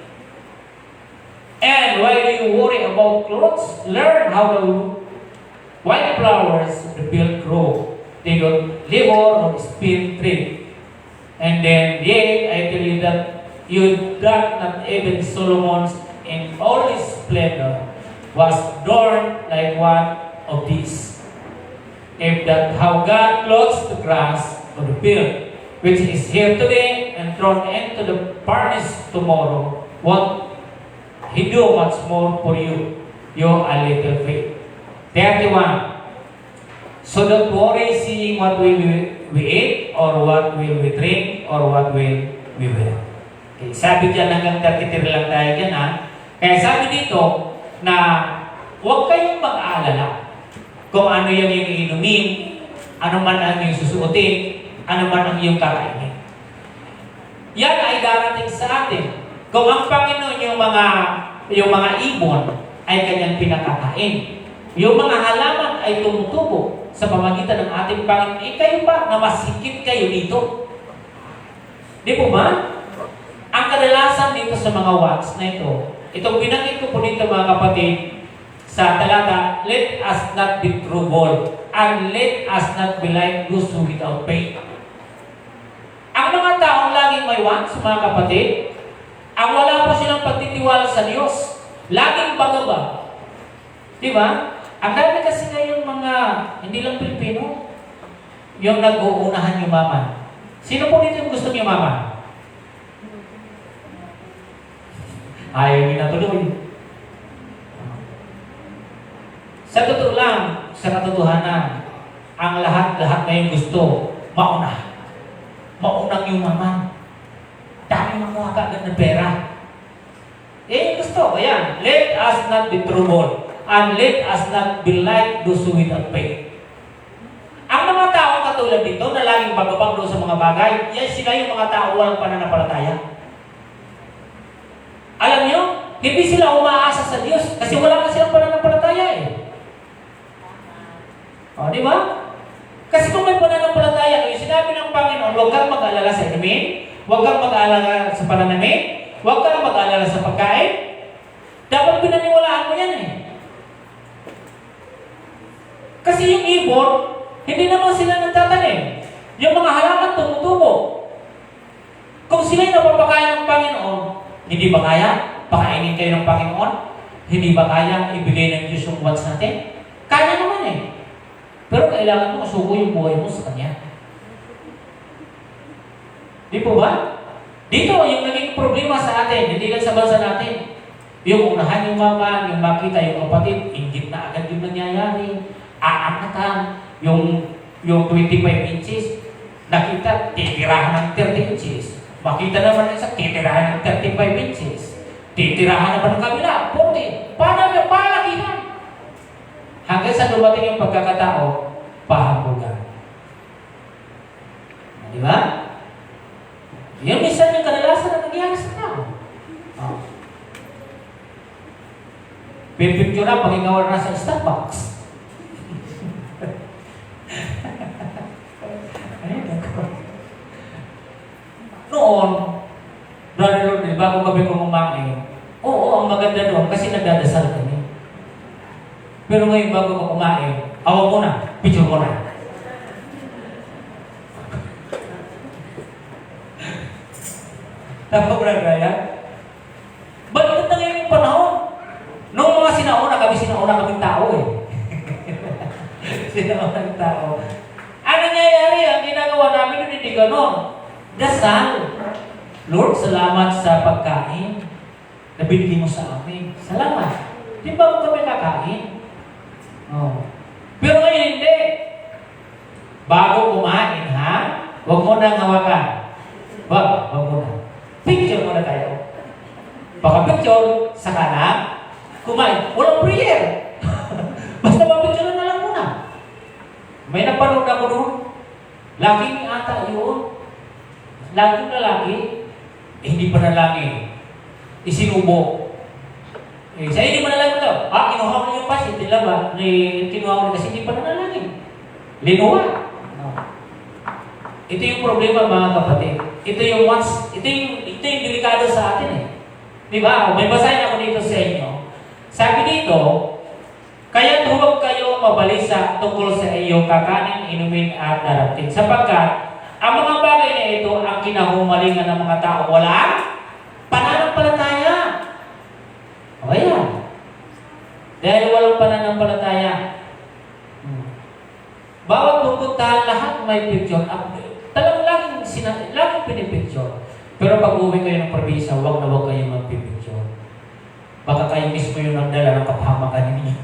And why do you worry about clothes? Learn how the white flowers of the field grow. They don't labor or spin thread. And then, yet, I tell you that you that not even Solomon in all his splendor was adorned like one of these. If that how God clothes the grass of the field, which is here today and thrown into the furnace tomorrow, what He do much more for you, your a little faith. 31. So don't worry seeing what we eat, or what will we drink, or what will we wear. Okay, sabi dyan hanggang 33 lang tayo dyan ha. Kaya sabi dito na huwag kayong mag-aalala kung ano yung inumin, ano man ang yung susuotin, ano man ang iyong kakainin. Yan ay darating sa atin. Kung ang Panginoon yung mga ibon ay kanyang pinakakain, yung mga halaman ay tumutubo sa pamagitan ng ating Panginoon, kayo ba na masikip kayo dito? Di po ba? Ang kadalasan dito sa mga wants na ito, itong binanggit ko po dito mga kapatid, sa talata, let us not be troubled, and let us not be like those who without faith. Ang mga taong laging may wants, mga kapatid, ang wala po silang pagtitiwala sa Diyos, laging bagaba. Di ba? Ang dami kasi ngayong mga, hindi lang Pilipino, yung nag-uunahan yumaman. Sino po dito yung gusto yumaman? Ayaw nyo na tuloy. Sa totoo lang, sa katotohanan, ang lahat-lahat na yung gusto, mauna. Maunang yumaman. Dami makuha ka agad ng pera. Gusto, ayan. Let us not be troubled, and let us not be like those who without faith. Ang mga tao katulad dito na laging bagabag doon sa mga bagay, yan sila yung mga tao walang pananampalataya. Alam niyo, hindi sila umaasa sa Diyos kasi wala na silang pananampalataya eh. O, di ba? Kasi kung may pananampalataya, yung sinabi ng Panginoon, huwag kang mag-alala sa inumin, huwag kang mag-alala sa pananamit, huwag kang mag-alala sa pagkain. Dapat pinaniwalaan mo yan eh. Kasi yung ibon, hindi naman sila nagtatanim. Yung mga halaman tumutubo. Kung sila'y napapakain ng Panginoon, hindi ba kaya pakainin kayo ng Panginoon? Hindi ba kaya ibigay ng Diyos yung wants natin? Kaya naman eh. Pero kailangan mo masuko yung buhay mo sa Kanya. Di po ba? Dito, yung naging problema sa atin, hindi lang sa bansa natin. Yung unahan yung mama, yung makita yung kapatid, inggit na agad yung nangyayari. Aangatan, yung 25 inches, nakita, titirahan ng 30 inches. Makita naman isa, titirahan ng 35 inches. Titirahan naman ng kabila, 40. Paano yung palakihan? Hanggang sa dumating yung pagkakatao, pahambugan. Di ba? Yung minsan yung kadalasan na nangyayari sa tao. Oh. Pipicture na pag ikaw na sa Starbucks. Noon, Brother Lord, bago kami kumain, oo, ang maganda doon kasi nagdadasal kami. Pero ngayon bago ko kumain, awa mo na, picture mo na. Tama, Brother Ryan? Balikat na ngayon yung panahon. Noong mga sinauna kaming tao eh. Sinaunang tao. Ano nangyayari? Ang ginagawa namin hindi ganon. Dasal. Lord, salamat sa pagkain na binigay mo sa amin. Salamat. Di ba mo kami kakain? Oh. Pero ngayon hindi. Bago kumain, ha? Huwag mo nang hawakan. Huwag mo na. Picture mo na tayo. Pagka-picture, saka na, kumain. Walang prayer. Basta mapicture na lang muna. May napanood ako doon. Laking ata yun. Laking lalaki, hindi pa nalaki. Isinubo. Sa hindi pa nalaki ito. Kinuha mo yung pasit. Dila ba? Kinuha mo kasi hindi pa nalaki. Linuha. No. Ito yung problema mga kapatid. Ito yung delikado sa atin eh. Di ba? May basahin ako dito sa inyo. Sabi dito, kaya huwag kayo mabalisa tungkol sa iyong kakanin, inumin at darating. Sapagkat, ang mga bagay na ito ang kinahumalingan ng mga tao. Walang pananampalataya. O yan. Dahil walang pananampalataya. Bawat pupuntahan lahat may picture. Talagang laging pinipicture. Pero pag uwi kayo ng probinsya, huwag na huwag kayo magpipicture. Baka kayo mismo yung nagdala ng kapahamakan ninyo.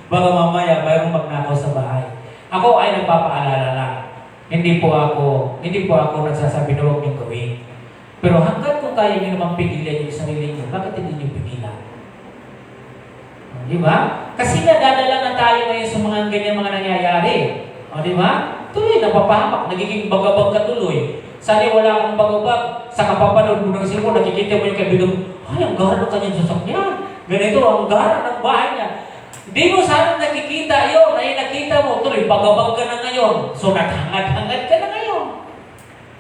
Baka mamaya mayroong magnakaw sa bahay. Ako ay nagpapaalala lang. Hindi po ako nagsasabi na huwag niyong gawin. Pero hanggat kung kaya niyo namang pigilan yung sarili niyo, bakit hindi niyo pigilan? Di ba? Kasi nadadala na tayo ngayon sa mga ganyan mga nangyayari. O di ba? Tuloy, napapahamak, nagiging bagabag ka tuloy. Sana wala kang bagabag, sa kapapanood mo ng simo, nakikita mo yung kaibigan mo, ay, ang gana ng kanyang sasakyan. Ganito, ang gana ng bahay niya. Di mo sana nakikita yun, ay nakita mo, tuloy, bagabag ka na ngayon. So, naghangad-hangad ka na ngayon.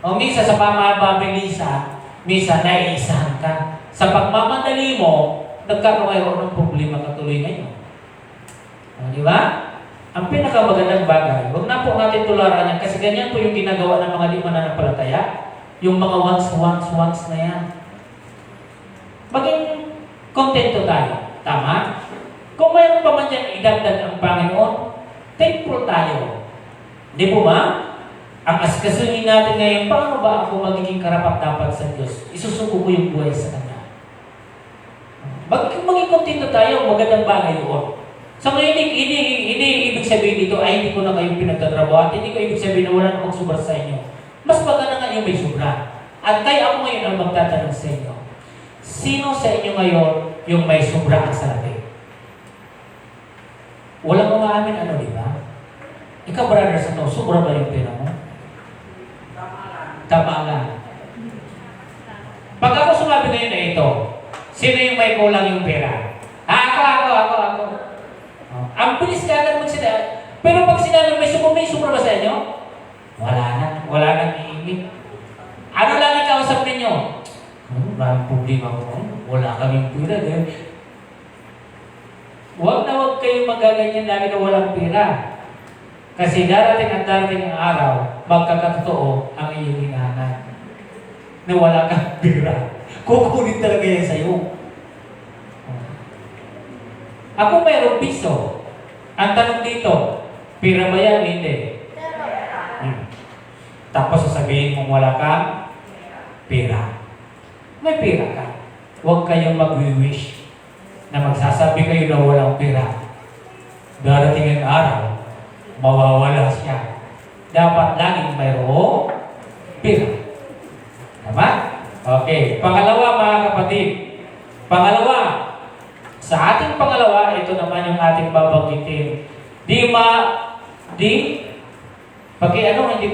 O, misa sa pamabilisan, misa naiisahan ka. Sa pagmamadali mo, nagkakaroon ng problema katuloy ngayon. O, di ba? Ang pinakamagandang bagay, huwag na po natin tularan yan kasi ganyan po yung ginagawa ng mga di mananampalataya. Yung mga once na yan. Maging kontento tayo. Tama? Kung mayroon pa man yan idagdag ang Panginoon, thankful tayo. Di po ba? Ang askasuhin natin ngayon, paano ba ako magiging karapat-dapat sa Diyos? Isusuko ko yung buhay sa Kanya. Maging kontento tayo, magandang bagay yun. So ngayon, hindi ibig sabihin dito, ay hindi ko na kayo pinagtatrabaho at hindi ko ibig sabihin na wala namang sobra sa inyo. Mas maganda nga yung may sobra. At kaya ako ngayon ang magtatanong sa inyo, sino sa inyo ngayon yung may sobra sa labi? Walang umaamin di ba? Ikaw, brother, sa to, sobra ba yung pera mo? Tama lang. Pag ako sumabi ngayon na ito, sino yung may kulang yung pera? Ako. Ang bilis ka agad magsalita. Pero pag sinabi may sobra ba sa inyo? Wala nang iimik. Ano lang ikausap ninyo? Maraming problema ko. Wala kaming pera. Huwag na huwag kayong magaganyan lagi na walang pera. Kasi darating ang araw, magkakatotoo ang iyong hinahanap. Na wala kang pera. Kukunin talaga yan sa'yo. Ako mayroong piso. Ang tanong dito, pira ba yan? Hindi. Tapos sasabihin mong wala kang pera. May pera ka. Huwag kayong mag-wish na magsasabi kayo na walang pera. Darating ang araw, mawawala siya. Dapat laging mayroong pera. Tama? Okay. Pangalawa, mga kapatid. Pangalawa, sa ating pangalawa, ito naman yung ating babanggitin. Hindi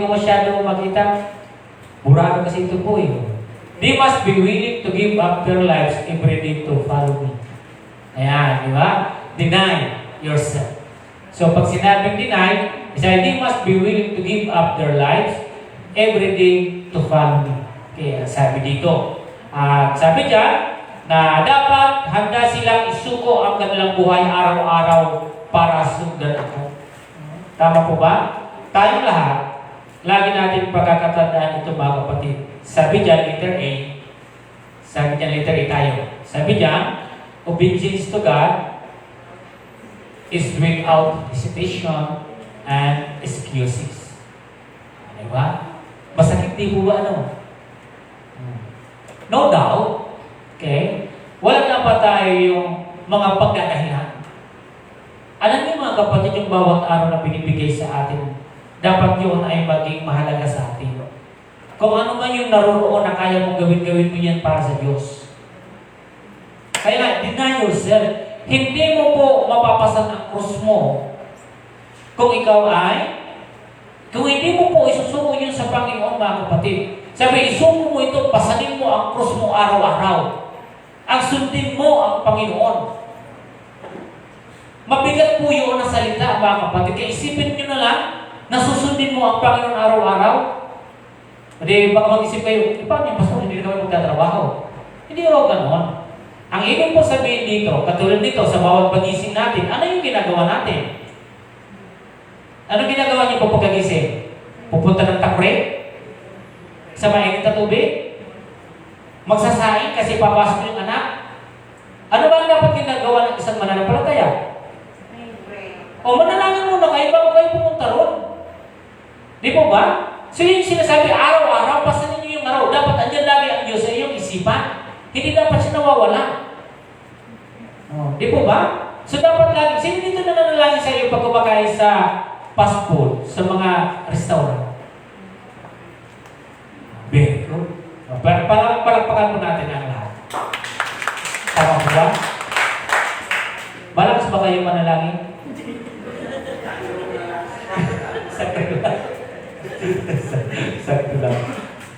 ko masyado makita. Burado kasi ito po eh. They must be willing to give up their lives every day to follow me. Ayan, di ba? Deny yourself. So, pag sinabing deny, they must be willing to give up their lives every day to follow me. Okay, sabi dito. Sabi dyan, na dapat handa silang isuko ang kanilang buhay araw-araw para sundan ako. Tama po ba? Tayong lahat, lagi natin pagkakatandaan ito, mga kapatid. Sabi dyan, letter A. Sabi dyan, letter A tayo. Sabi dyan, obedience to God is without hesitation and excuses. Ano ba? Masakit di po ba ano? No doubt, okay? Wala na pa tayo yung mga pagdadahilan. Alam niyo mga kapatid, yung bawat araw na binibigay sa atin, dapat yun ay maging mahalaga sa atin. Kung ano man yung naroroon na kaya mong gawin mo yan para sa Diyos. Kaya deny yourself. Hindi mo po mapapasan ang krus mo kung hindi mo po isusuko yun sa Panginoon, mga kapatid. Sabi, isuko mo ito, pasanin mo ang krus mo araw-araw. Ang sundin mo ang Panginoon. Mabigat po yun ang salita, mga kapatid. Kaya isipin nyo na lang na susundin mo ang Panginoon araw-araw. Hindi, baka mag-isip kayo, paano yung pastor, hindi na kami magtatrabaho? Hindi raw ganon. Ang ibig po sabihin dito, katulad dito, sa bawat pagising natin, ano yung ginagawa natin? Ano ginagawa niyo po pagkagising? Pupunta ng takre? Sa mainit na tubig? Magsasaing kasi papasok yung anak? Ano ba ang dapat ginagawa ng isang mananampalataya? O manalangin muna kayo bago kayo pumunta ron. Di po ba? So yung sinasabi, araw-araw, pasanin niyo yung araw. Dapat andyan lagi ang Diyos sa iyong isipan. Hindi dapat siya nawawala. Di po ba? So dapat lagi, sino dito na nanalangin sa iyo pag kumakain sa fast food, sa mga restaurant? Very good. Palagpakan po natin ang lahat. Tama po ba? Malakas ba kayo manalangin? Sakto lang.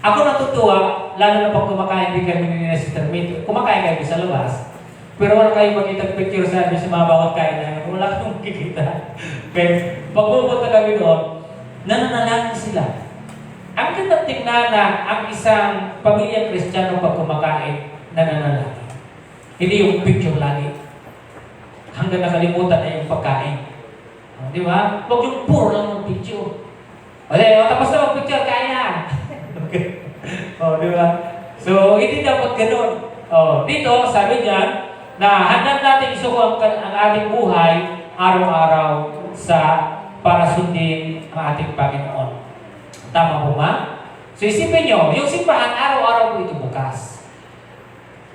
Ako natutuwa, lalo na pag kumakain din kami ni Sister Mate. Kumakain kayo sa labas, pero wala kayo makita picture sa mga bawat kain namin. Wala kang makikita. Okay? Pag pupunta kami doon, nananalangin sila. Ang ganda tingnan na ang isang pamilyang Kristiyano pag kumakain, nananalangin. Hindi yung picture lagi. Hanggang nakalimutan na yung pagkain. Di ba? Huwag yung puro lang yung picture. Okay, tapos na mag-picture, kaya. Okay. Di ba? So, hindi dapat ganun. Dito, sabi diyan, na handa natin isuko ang ating buhay araw-araw para sundin ang ating Panginoon. Tama po ba? So, isipin nyo, yung simbahan, araw-araw po ito bukas.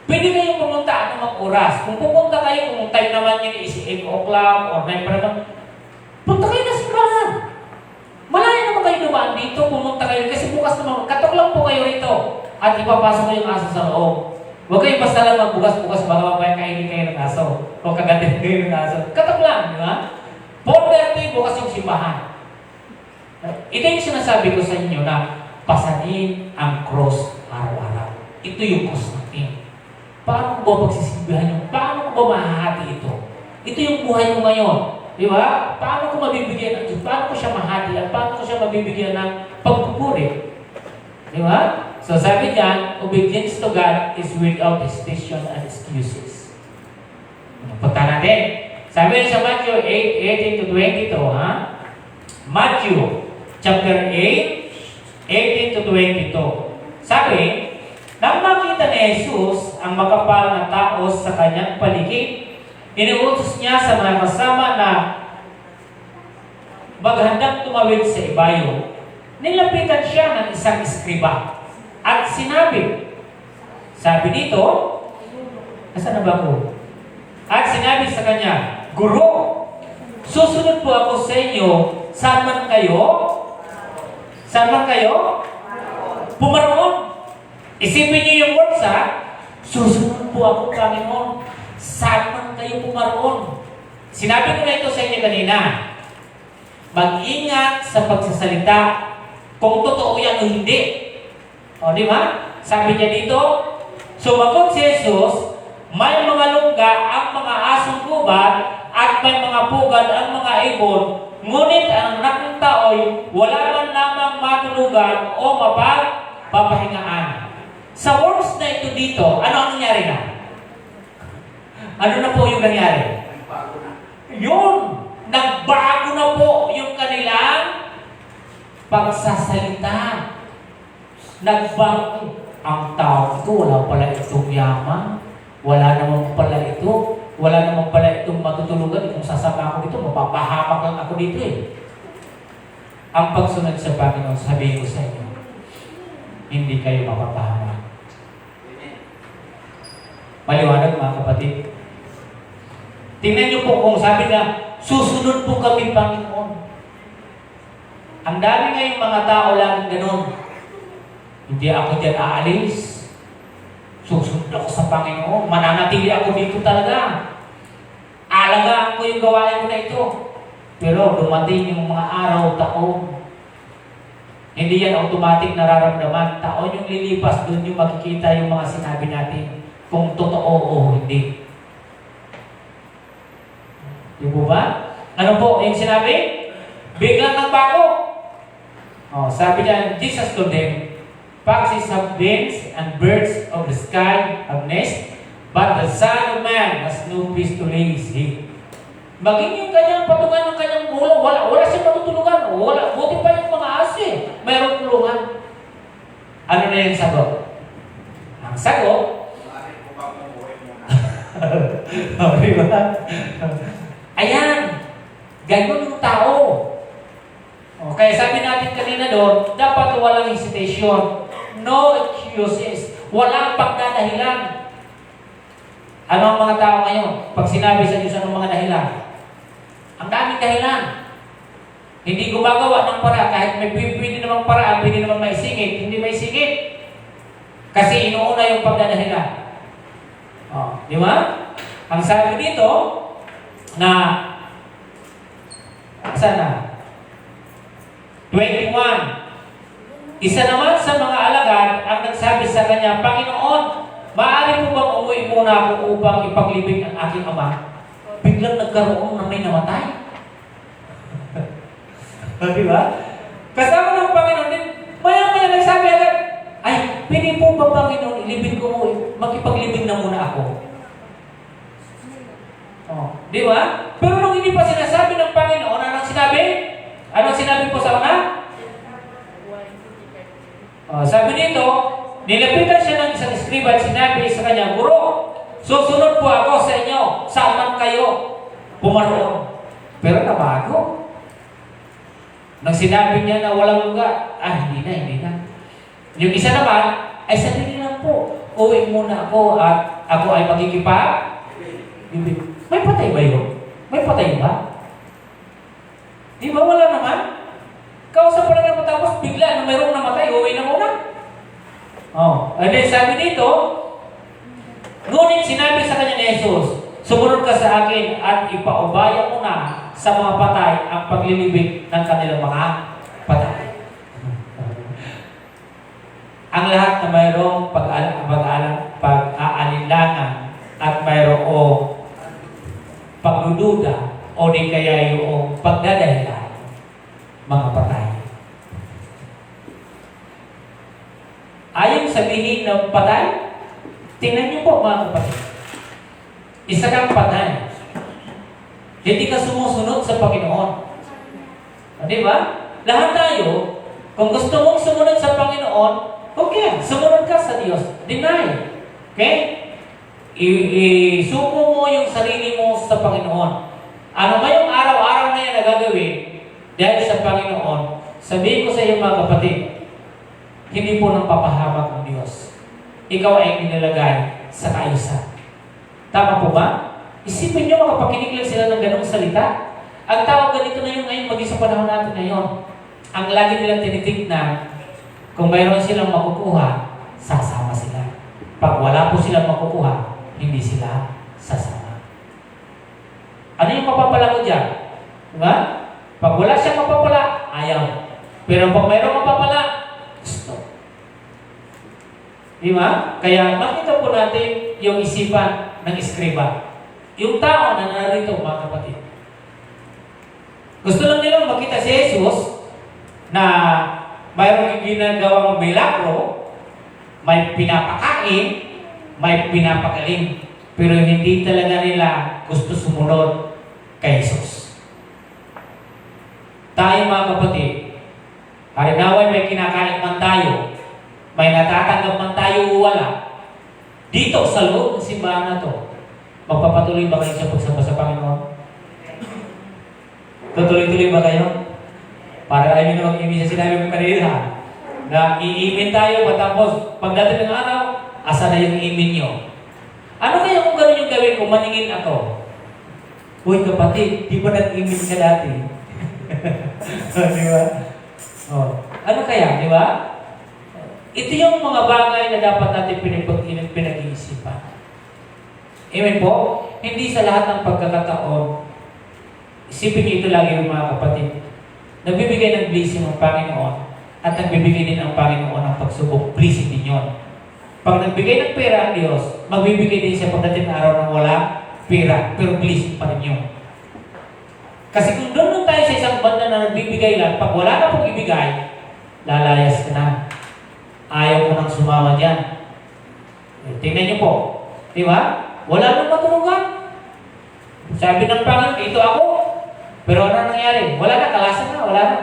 Pwede kayong pumunta anumang oras. Kung pupunta kayo, kung time naman yun is 8 o'clock or 9 pa naman, punta kayo na simbahan. Malaya naman kayo dumaan dito, pumunta kayo, kasi bukas naman, katok lang po kayo rito. At ipapasok ko yung aso sa loob. Huwag kayo basta lang magbukas-bukas, baka mamaya kainin kayo ng aso. O kagatin kayo ng aso. Katok lang, di ba? 4:30, bukas yung simbahan. Ito yung sinasabi ko sa inyo na pasanin ang cross araw-araw. Ito yung cross natin. Paano ko ba pagsisilbihan nyo? Paano ko ba mahahati ito? Ito yung buhay mo ngayon. Di ba? Paano ko mabibigyan ng Diyos? Paano ko siya mahati? At paano ko siya mabibigyan ng pagpupuri? Di ba? So sabi diyan, obedience to God is without hesitation and excuses. Punta natin. Sabi sa Matthew 8:18-22, ha? Matthew chapter 8:18-22. Sabi, nang makita ni Jesus ang makapal na tao sa kanyang paligid, inuutos niya sa mga kasama na maghandang tumawid sa ibayo. Nilapitan siya ng isang eskriba At sinabi, sabi dito, nasaan na ba ko? At sinabi sa kanya, Guro, susunod po ako sa inyo, saan man kayo? Saan man kayo? Pumaroon. Isipin niyo yung words ha, susunod po ako, Panginoon, saan man kayo pumaroon. Sinabi ko na ito sa inyo kanina, mag-ingat sa pagsasalita kung totoo yan o hindi. O, di ba? Sabi niya dito, sumagot si Jesus, may mga lungga ang mga asong gubat at may mga pugad ang mga ibon, ngunit ang anak ng tao'y wala man lamang matulugan o mapagpapahingaan. Sa words na ito dito, ano ang nangyari na? Ano na po yung nangyari? Yun! Nagbago na po yung kanilang pagsasalita. Nagbago. Ang tao ito, wala pala itong yaman. Wala naman pala ito. Wala naman pala itong matutulugan. Kung sasama ako dito, mapapahamak lang ako dito eh. Ang pagsunod sa Panginoon, sabihin ko sa inyo, hindi kayo mapapahamak. Maliwanag mga kapatid. Tingnan niyo po kung sabi na, susunod po kami Panginoon. Ang dami ngayong mga tao lang ganun. Hindi ako dyan aalis. Susunod ako sa Panginoon. Mananatili ako dito talaga. Alagaan ko yung gawain ko na ito. Pero dumating yung mga araw, taon. Hindi yan automatic nararamdaman. Taon yung lilipas, doon yung makikita yung mga sinabi natin. Kung totoo o hindi. Di po ba? Ano po yung sinabi? Biglang nagbago. Sabi niya, Jesus told them, foxes have wings and birds of the sky have nests, but the Son of Man has no place to lay his head. Maging yung kanyang patungan ng kanyang ulo, wala siyang matutulungan. Buti pa yung mga aso eh. Mayroong tulungan. Ano na yung sagot? Ang sagot, diba? Ayan, ganyan yung tao. Kaya sabi natin kanina doon, dapat walang hesitation. No excuses. Walang pagdadahilan. Ano ang mga tao ngayon? Pag sinabi sa Diyos anong mga dahilan? Ang daming dahilan. Hindi gumagawa ng paraan. Kahit may pwede namang paraan, pwede namang may singit. Hindi may singit. Kasi inuuna yung pagdadahilan. Di ba? Ang sabi dito, na sana 21. Isa naman sa mga alagad ang nagsabi sa kanya, Panginoon, maaari mo bang umuwi muna ako upang ipaglibing ang aking ama? Biglang nagkaroon na may namatay. Di ba? Kasama ng Panginoon din, maya-maya nagsabi agad, ay, pwede po ba Panginoon, ilibing ko mo, makipaglibing na muna ako. Di ba? Pero nung hindi pa sinasabi ng Panginoon, anong sinabi? Anong sinabi po sa una? Sabi dito, nilapitan siya ng isang eskriba at sinabi sa kanya, Guro, susunod po ako sa inyo, saan man kayo pumaroon. Pero nabago. Nang sinabi niya na walang lugar, hindi na. Yung isa naman, ay sabihin lang po, uwi muna ako at ako ay magkikipag-ibig. May patay ba yun? May patay ba? Di ba wala naman? Kausap pa lang tapos bigla na mayroong namatay, uwi na muna. And then sabi dito, ngunit sinabi sa kanya ni Jesus, sumunod ka sa akin at ipaubaya mo na sa mga patay ang paglilibig ng kanilang mga patay. Ang lahat na mayroong pag-aalinlangan at mayroong pagdududa o di kaya yung pagdadahilan, mga patay. Ayaw sabihin ng patay, tingnan niyo po mga kapatid. Isa kang patay. Hindi ka sumusunod sa Panginoon. Di ba? Lahat tayo, kung gusto mong sumunod sa Panginoon, okay, sumunod ka sa Diyos. Deny. Okay? Isuko mo yung sarili mo sa Panginoon. Ano ba yung araw-araw na yan na gagawin dahil sa Panginoon? Sabihin ko sa iyo mga kapatid, hindi po nang papahamak ng Diyos. Ikaw ay inilagay sa kaayusan. Tama po ba? Isipin nyo, makapakinig lang sila ng ganong salita. Ang tawag ganito na yung ngayon, maging sa panahon natin ngayon. Ang lagi nilang tinitignan, kung mayroon silang makukuha, sasama sila. Pag wala po silang makukuha, hindi sila sasama. Ano yung mapapala mo dyan? Diba? Pag wala siyang mapapala, ayaw. Pero pag mayroong mapapala, gusto. Diba? Kaya makita po natin yung isipan ng eskriba. Yung tao na narito, mga kapatid. Gusto lang nilang makita si Jesus na mayroong ginagawang milagro, may pinapakain, may pinapagaling. Pero hindi talaga nila gusto sumunod kay Jesus. Tayo mga kapatid, halimbawa may kinakain man tayo, may natatanggap man tayo o wala, dito sa loob ng simbahan na to, magpapatuloy ba kayo sa pagsamba sa Panginoon? Tutuloy-tuloy ba kayo? Para ayaw nyo na mag-imin sa sinabi mo kanina na iimin tayo matapos pagdating ng araw, asa na yung imin nyo? Ano kaya kung gano'n yung gawin ko, maningin ako? Uy kapatid, di ba nag-imin ka dati? Di ba? Oh. Ano kaya, di ba? Ito yung mga bagay na dapat natin pinag-iisipan. Amen po? Hindi sa lahat ng pagkakataon, isipin niyo ito lagi yung mga kapatid. Nagbibigay ng blessing ng Panginoon at nagbibigay din ang Panginoon ng pagsubok. Blessing din yun. Pag nagbigay ng pera ang Diyos, magbibigay din siya pagdating na araw ng wala pera, pero blessing pa rin yun. Kasi kung doon tayo sa isang banda na nagbibigay lang, pag wala na pong ibigay, lalayas ka na. Ayaw mo nang sumama dyan. Tingnan niyo po. Di ba? Wala nang matulungan. Sabi ng Panginoon, ito ako. Pero ano nangyari? Wala na, kalasan na, wala na.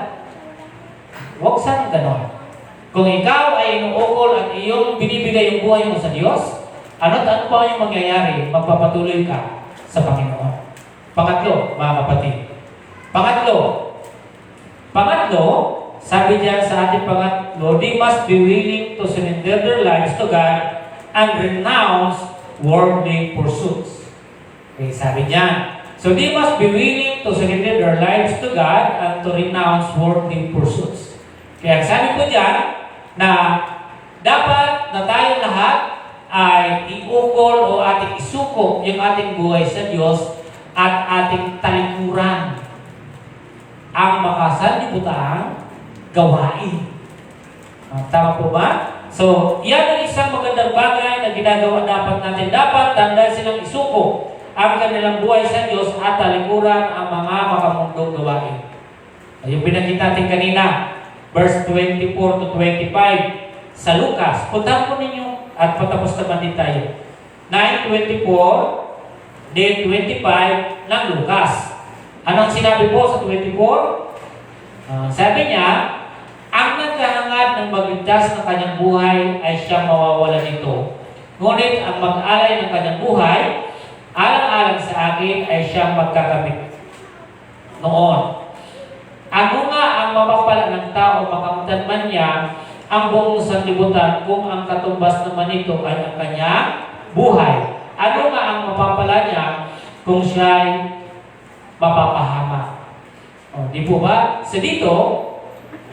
Huwag sana ganon. Kung ikaw ay inuukol at iyong binibigay yung buhay mo sa Diyos, ano pa yung mangyayari? Magpapatuloy ka sa Panginoon. Pangatlo, mga kapatid. Pangatlo, sabi diyan sa ating pangatlo, they must be willing to surrender their lives to God and renounce worldly pursuits. Okay, sabi diyan. So they must be willing to surrender their lives to God and to renounce worldly pursuits. Kaya sabi ko diyan na dapat na tayong lahat ay iukol o ating isuko yung ating buhay sa Diyos at ating talikuran ang makasanlibutan gawain. Tama po ba? So, yan ang isang magandang bagay na ginagawa dapat natin. Dapat tanda silang isuko ang kanilang buhay sa Diyos at talikuran ang mga makamundong gawain. Yung binanggit natin kanina, verse 24 to 25 sa Lucas. Puntahan po ninyo at patapos naman din tayo. 9:24, then 25 ng Lucas. Anong sinabi po sa 24? Sabi niya, ang naghahangad ng magligtas ng kanyang buhay ay siyang mawawala nito. Ngunit ang mag-alay ng kanyang buhay, alang-alang sa akin ay siyang magkakamit noon. Ano nga ang mapapala ng tao makamtan man niya ang buong sanlibutan kung ang katumbas naman nito ay ang kanyang buhay? Ano nga ang mapapala niya kung siya'y mapapahama? Di po ba? Sa dito,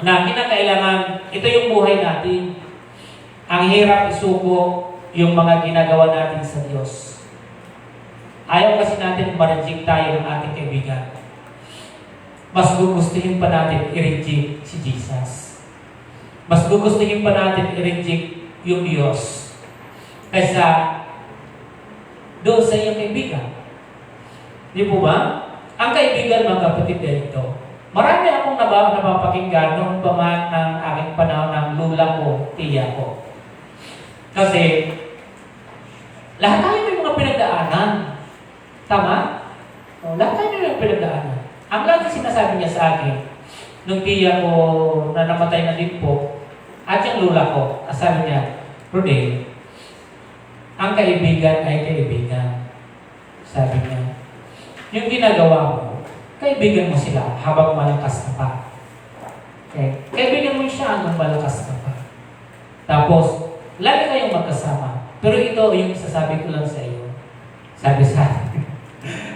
na kinakailangan, ito yung buhay natin. Ang hirap isuko yung mga ginagawa natin sa Diyos. Ayaw kasi natin ma-reject tayo ng ating kaibigan. Mas gugustuhin pa natin i-reject si Jesus. Mas gugustuhin pa natin i-reject yung Diyos. Kaysa doon sa iyong kaibigan. Di po ba? Ang kaibigan, mga kapatid, ito. Marami akong napapakinggan noong pa man ng aking panahon ng lula ko, tiya ko. Kasi, lahat tayo may mga pinagdaanan. Tama? Lahat tayo may mga pinagdaanan. Ang lagi sinasabi niya sa akin, nung tiya ko na namatay na din po, at yung lula ko, sabi niya, Rudy, ang kaibigan ay kaibigan. Sabi niya, yung ginagawa mo, kaibigan mo sila habang malakas ka pa. Okay? Kaibigan mo siya habang malakas ka pa. Tapos, lagi kayong magkasama. Pero ito yung sasabi ko lang sa iyo. Sabi sa akin.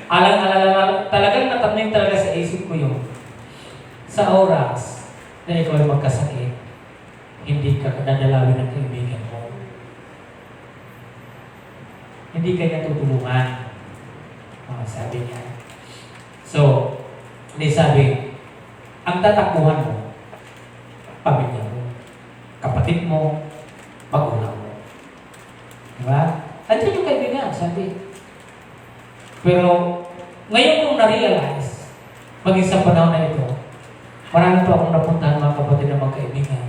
Alang-alang, talagang natanim talaga sa isip ko yun. Sa oras na ikaw ay magkasakit, hindi ka dadalawin ng kaibigan mo. Hindi ka niya tutulungan. Sabi niya. So, hindi sabi, ang tatakbuhan mo, pamilya mo, kapatid mo, magulang mo. Diba? Andiyan yung kaibigan, sabi. Pero, ngayon kong na-realize, maging sa panahon na ito, marami pa akong napuntahan mga kapatid na magkaibigan.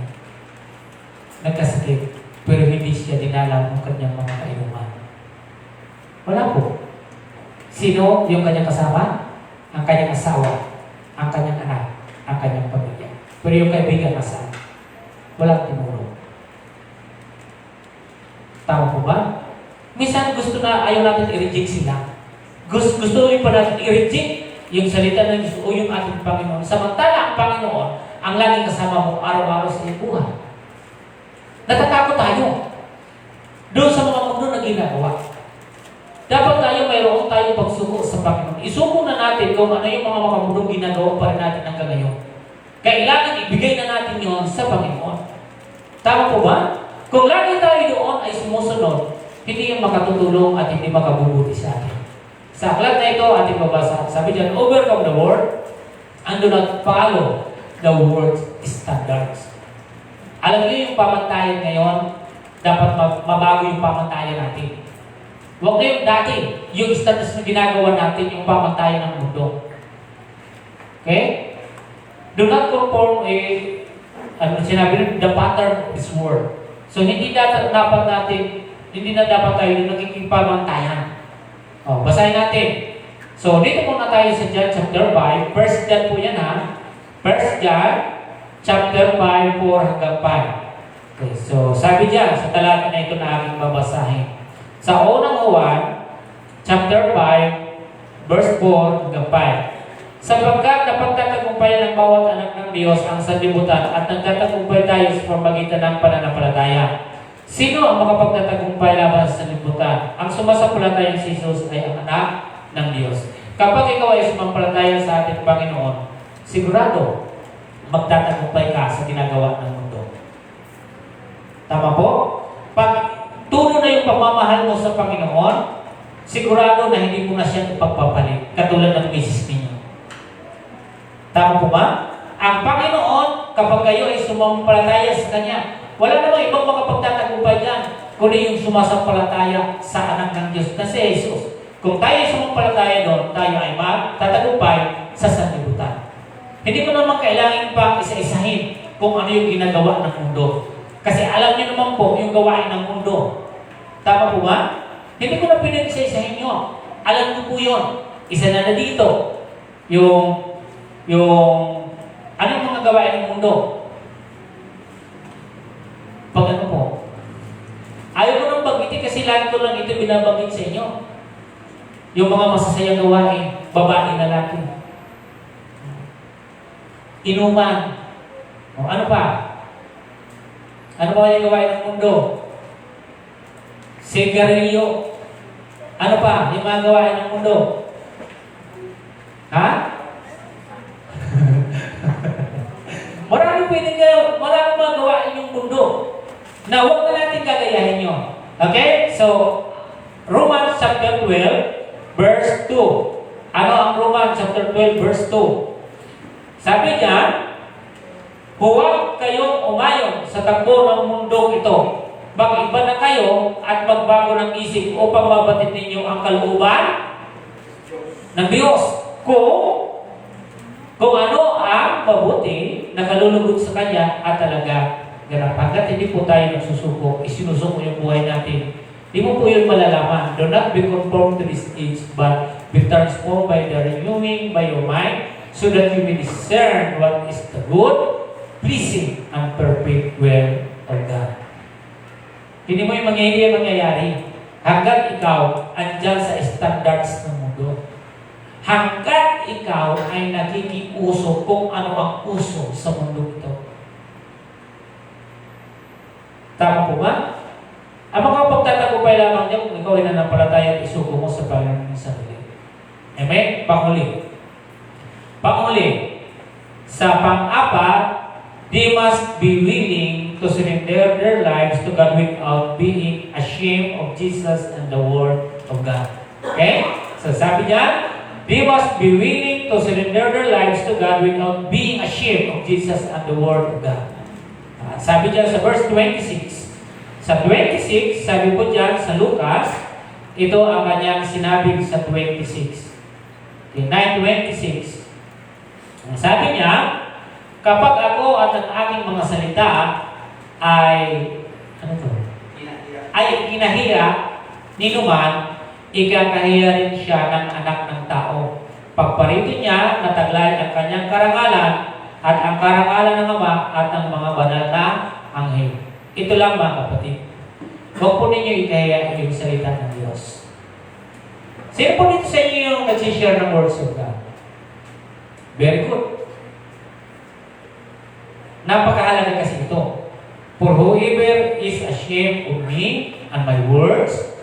Nagkasakit, pero hindi siya dinala ng kanyang mga kainuman. Wala po. Sino yung kanyang kasama? Ang kanyang asawa, ang kanyang anak, ang kanyang pamilya. Pero yung kaibigan nasaan? Walang tumulong. Tama po ba? Minsan gusto na ayaw natin i-reject sila. Gusto rin pa natin i-reject yung salita ng Diyos o yung ating Panginoon. Samantala ang Panginoon ang laging kasama mo araw-araw sa iyong buhay. Natatakot tayo doon sa mga mundo na ginagawa. Dapat tayo mayroon tayong pagsuko sa Panginoon. Isuko na natin kung ano yung mga makamundong ginagawa pa rin natin hanggang ngayon. Kailangan ibigay na natin yon sa Panginoon. Tama po ba? Kung lagi tayo doon ay sumusunod, hindi yung makatutulong at hindi makabubuti sa atin. Sa aklat na ito, ating babasa. Sabi dyan, overcome the world and do not follow the world's standards. Alam niyo yung pamantayan ngayon, dapat mabago yung pamantayan natin. Huwag na yung dati, yung standards na ginagawa natin, yung pamantayan ng mundo. Okay? Do not conform the pattern of this world. So, hindi na dapat tayo nagkikipamantayan. Basahin natin. So, dito muna tayo sa John chapter 5. First John po yan ha. First John chapter 5, 4 hanggang 5. Okay, so, sabi dyan, sa talata na ito na aking babasahin. Sa unang Juan, chapter 5, verse 4 hanggang 5. Sapagkat napagtatagumpayan ng bawat anak ng Diyos ang sanlibutan at nagtatagumpay tayo sa pamamagitan ng pananampalataya. Sino ang makapagtatagumpay laban sa sanlibutan? Ang sumasampalataya si Jesus ay ang anak ng Diyos. Kapag ikaw ay sumampalataya sa ating Panginoon, sigurado magtatagumpay ka sa ginagawa ng mundo. Tama po? Pag tulo na yung pagmamahal mo sa Panginoon, sigurado na hindi mo na siya ipagpapalit, katulad ng misis ninyo. Tama po ba? Ang Panginoon, kapag kayo ay sumampalataya sa Kanya, wala namang ibang makapagtatagumpay dyan, kundi yung sumasampalataya sa anak ng Diyos na si Jesus. Kung tayo ay sumampalataya doon, tayo ay magtatagumpay sa sanlibutan. Hindi mo naman kailangan pa isa-isahin kung ano yung ginagawa ng mundo. Kasi alam niyo naman po yung gawain ng mundo. Tama po ba? Hindi ko na pinag-isa-isahin nyo. Alam ko po yun. Isa na dito. Yung anong mga gawain ng mundo? Pag ano po? Ayaw ko nang bagitin kasi lagi ko lang ito binabagit sa inyo. Yung mga masasayang gawain, babae, lalaki. Inuman. O ano pa? Ano pa yung gawain ng mundo? Sigarilyo. Ano pa? Yung mga gawain ng mundo? Ha? Maraming mga gawain yung mundo na huwag na natin gagayahin nyo. Okay? So, Romans chapter 12, verse 2. Ano ang Romans chapter 12, verse 2? Sabi niya, huwag kayong umayon sa takbo ng mundong ito. Mag-iba na kayo at magbago ng isip upang mabatid ninyo ang kalooban ng Diyos. Kung ano ang mabuti na kalulugod sa Kanya at talaga ganap. Hanggat hindi po tayo nagsusuko, isinusuko yung buhay natin. Hindi mo po yun malalaman. Do not be conformed to this age, but be transformed by the renewing by your mind, so that you may discern what is the good, pleasing, and perfect will of God. Hindi mo yung mangyayari hanggat ikaw andyan sa standards ng mundo. Hanggat ikaw ay nakikiuso kung ano ang uso sa mundo ito. Tama po ba? Ang mga pagtatagumpay lamang niya kung ikaw ay nananampalataya at isuko mo sa Panginoon ng sarili. Amen? Panghuli. Panghuli. Sa pang-apat, they must be willing to surrender their lives to God without being ashamed of Jesus and the Word of God. Okay? So sabi niya, they must be willing to surrender their lives to God without being ashamed of Jesus and the Word of God. Sabi niya sa verse 26. Sa 26, sabi po diyan sa Lucas, ito ang kanyang sinabi sa 26. Okay, 9:26. Sabi niya, kapag ako at ang aking mga salita ay kinahiya ni numan, ikakahiya rin siya ng anak ng tao. Pagparito niya, nataglay ang kanyang karangalan at ang karangalan ng Ama at ang mga banal na anghel. Ito lang mga kapatid. Huwag po ninyo ikahiya yung salita ng Diyos. Sino po dito sa inyo yung nagsishare ng words of God? Very good. Napakahalaga kasi ito. For whoever is ashamed of me and my words,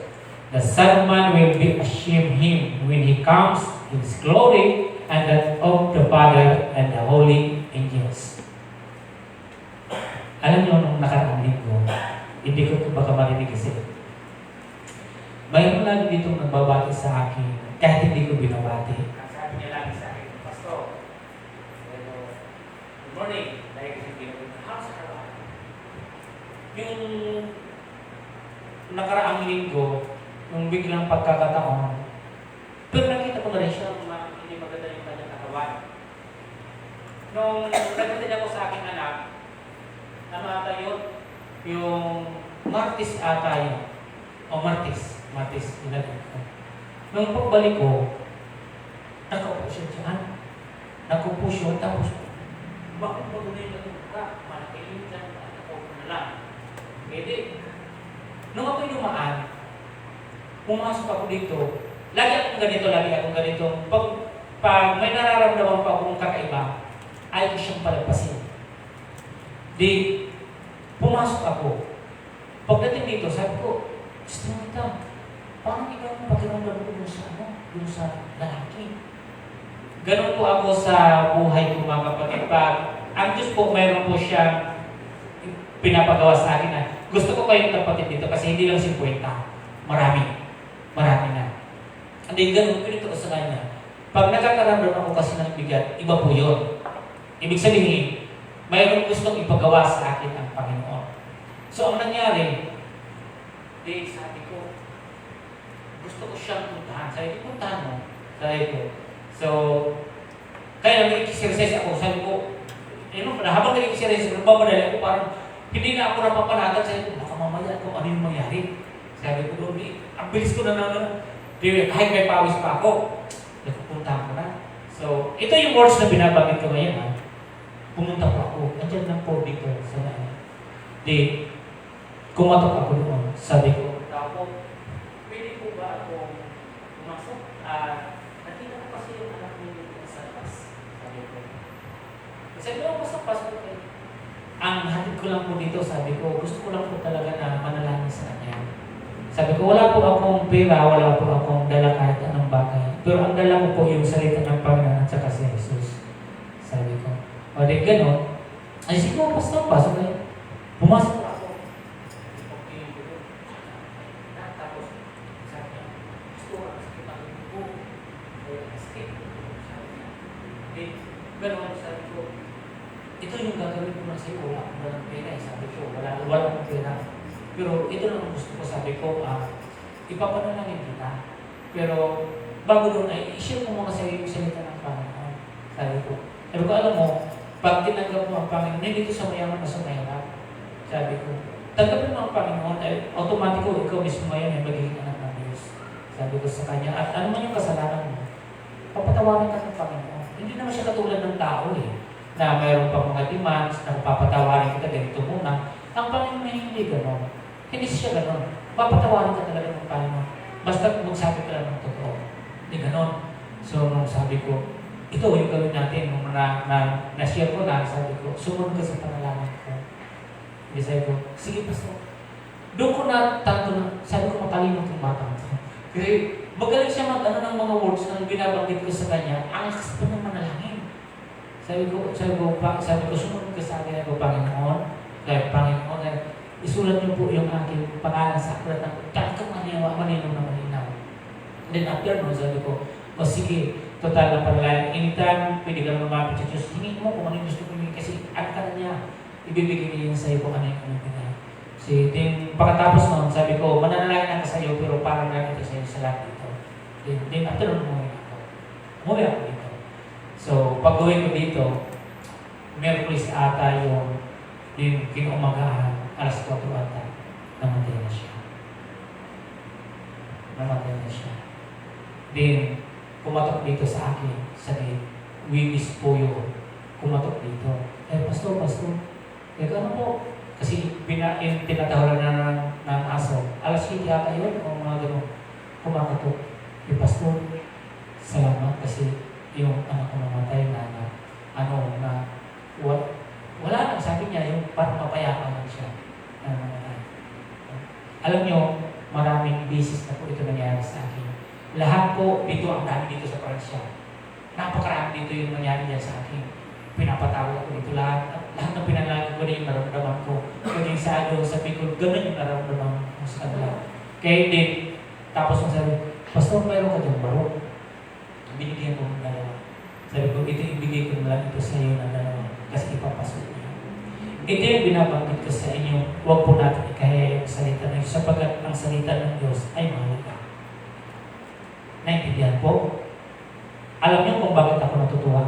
the Son of Man will be ashamed him when he comes in his glory and that of the Father and the holy angels. Alam niyo, nung nakaraang linggo, hindi ko baka marinig kasi. Mayroon lagi ditong nagbabati sa akin, kahit hindi ko binabati. Sabi niya lagi sa akin, Pastor, good morning. Like, how's her life? Yung nakaraang linggo, yung biglang pagkakataon, pero nakita ko na rin siya, hindi maganda yung kanyang katawan. Nung nagkita niya ko sa aking anak, namata yun, yung Martis ata yun. O Martis, inagin ko. Nung pagbalik ko, nakaupo siya dyan. Nakaupo siya, tapos, bakit mo doon yung ka? Malakilin dyan, nakaupo na lang. Pwede. Nung ako'y dumaan, pumasok ako dito, lagi akong ganito. Pag may nararamdaman pa akong kakaiba, ayaw ko siyang palagpasin. Di, pumasok ako. Pagdating dito, sabi ko, gusto mo ito, parang ikaw ang pakiramdam ko dun sa lalaki. Ganon po ako sa buhay ko mga kapatid. Ang Diyos po, mayroon po siyang pinapagawa sa akin na gusto ko kayong kapatid dito kasi hindi lang 50. Marami na. Hindi, ganon, pinito ko sa kanya. Pag nakakaramdam ako kasi ng bigat, iba po yun. Ibig sabihin, mayroon gustong ipagawa sa akin ang Panginoon. So, ang nangyari, sabi ko, gusto ko siyang puntahan. Sabi ko, puntahan mo. Sabi ko. So, kaya nag-exercise ako. Sabi ko, habang nag-exercise ako, nagmamadali ako, parang hindi na ako napapanagad. Sabi ko, baka mamaya kung ano yung mangyari. Sabi ko doon, ang bilis ko na kahit may pawis pa ako, nagpupuntahan ko na. So, ito yung words na binabanggit ko ngayon. Ha? Pumunta po ako. Nandiyan lang po dito sa naan. Kumatok ako doon. Sabi ko, pwede po ba akong pumasok? Nakita ko kasi yung anak mo sa labas. Sabi ko. Sabi ko, pasok ko. Ang hatid ko lang po dito, sabi ko, gusto ko lang po talaga na manalangin sa kanya. Sabi ko, wala po akong pera, wala po akong dala kahit anong bagay. Pero ang dala ko po yung salita ng Panginoon at saka si Jesus. Sabi ko. O di gano'n. Ay, sige mo, pasok kayo. Pumasok ako. Tapos, sabi niya, gusto ko ang sakit ang ko. Sakit. Sabi niya. Di, gano'n, sabi ko, ito yung gagawin ko na sa'yo. Wala akong dalang pera. Sabi ko, wala akong pera. Pero ito lang ang gusto ko. Sabi ko, ipapanalangin kita. Pero, bago doon ay, i-share mo muna sa'yo yung salita ng Panginoon. Sabi ko, alam mo, pag tinanggap mo ang Panginoon, hindi ito sa mayaman na sa mahirap. Sabi ko, tanggapin mo ang Panginoon, automatiko, ikaw mismo ngayon ay magiging anak ng Diyos. Sabi ko sa kanya, at ano man yung kasalanan mo, papatawarin ka ng Panginoon. Hindi naman siya katulad ng tao na mayroon pa mga demands, na papatawarin kita ganito muna. Ang Panginoon ay hindi gano'n. Hindi siya gano'n. Papatawarin ka talaga ng Panginoon. Basta magsabi ka lang ng totoo. Hindi gano'n. So, nung sabi ko, ito yung gawin natin nung na-share ko na, sabi ko, sumunod ka sa panalangin ko. Hindi sabi ko, sige pastor, Doon ko na tanto na, sabi ko matalino itong batang ito. Kasi magaling siya mag-ano ng mga words na binabanggit ko sa kanya, ang lakas pa ng manalangin. Sabi ko, sumunod ka sa akin ako, Panginoon. Kaya Panginoon, isulat niyo po yung aking pangalan sa aklat ng tatang maniwa, maninaw na malinaw. Then after no, sabi ko, o sige, total na panalangin. Anytime, pwede ka lumapit sa Diyos. Hingin mo kung ano yung gusto ko hingin kasi ang ka na niya. Ibibigay niya sa iyo kung ano yung pinag. Kasi pagkatapos noon, sabi ko, mananalangin ako sa iyo, pero parang lang ito sa iyo sa lahat dito. Then after noon, umuwi ako dito. So, pag uwi ko dito, Merkulis ata yung kinumagahan, alas 4 ata, namatay na siya. Then, kumatok dito sa akin, sabi, Wibis po yun, kumatok dito. Pastor, ano po? Kasi tinatawaran na ng aso. Alas 7 ata yun, o mga gano'n. Kumakatok. Pastor, salamat kasi yung anak ko namatay na wala nang sabi niya, yung parang mapayapan lang siya. Alam niyo, maraming beses na po ito nangyari sa akin. Lahat po, dito ang dami dito sa Pransya. Napakarami dito yung nangyari niya sa akin. Pinapatawag ko dito lahat ng pinalagi ko na yung naramdaman ko. Kaya sa ano, sabi ko, gano'n yung naramdaman ko sa kanila. Kaya din, tapos ang sabi, Pastor, mayroon ka dyan baro? Binigyan ko ng dalawa. Sabi ko, ito ibigay ko na lang ito sa iyo na dalawa kasi ipapasok niya. Ito yung binabanggit ko sa inyo, huwag po natin ikahaya yung salita ng Diyos sapagkat ang salita ng Diyos ay mahalaga. Naintindihan po? Alam niyo kung bakit ako natutuwa?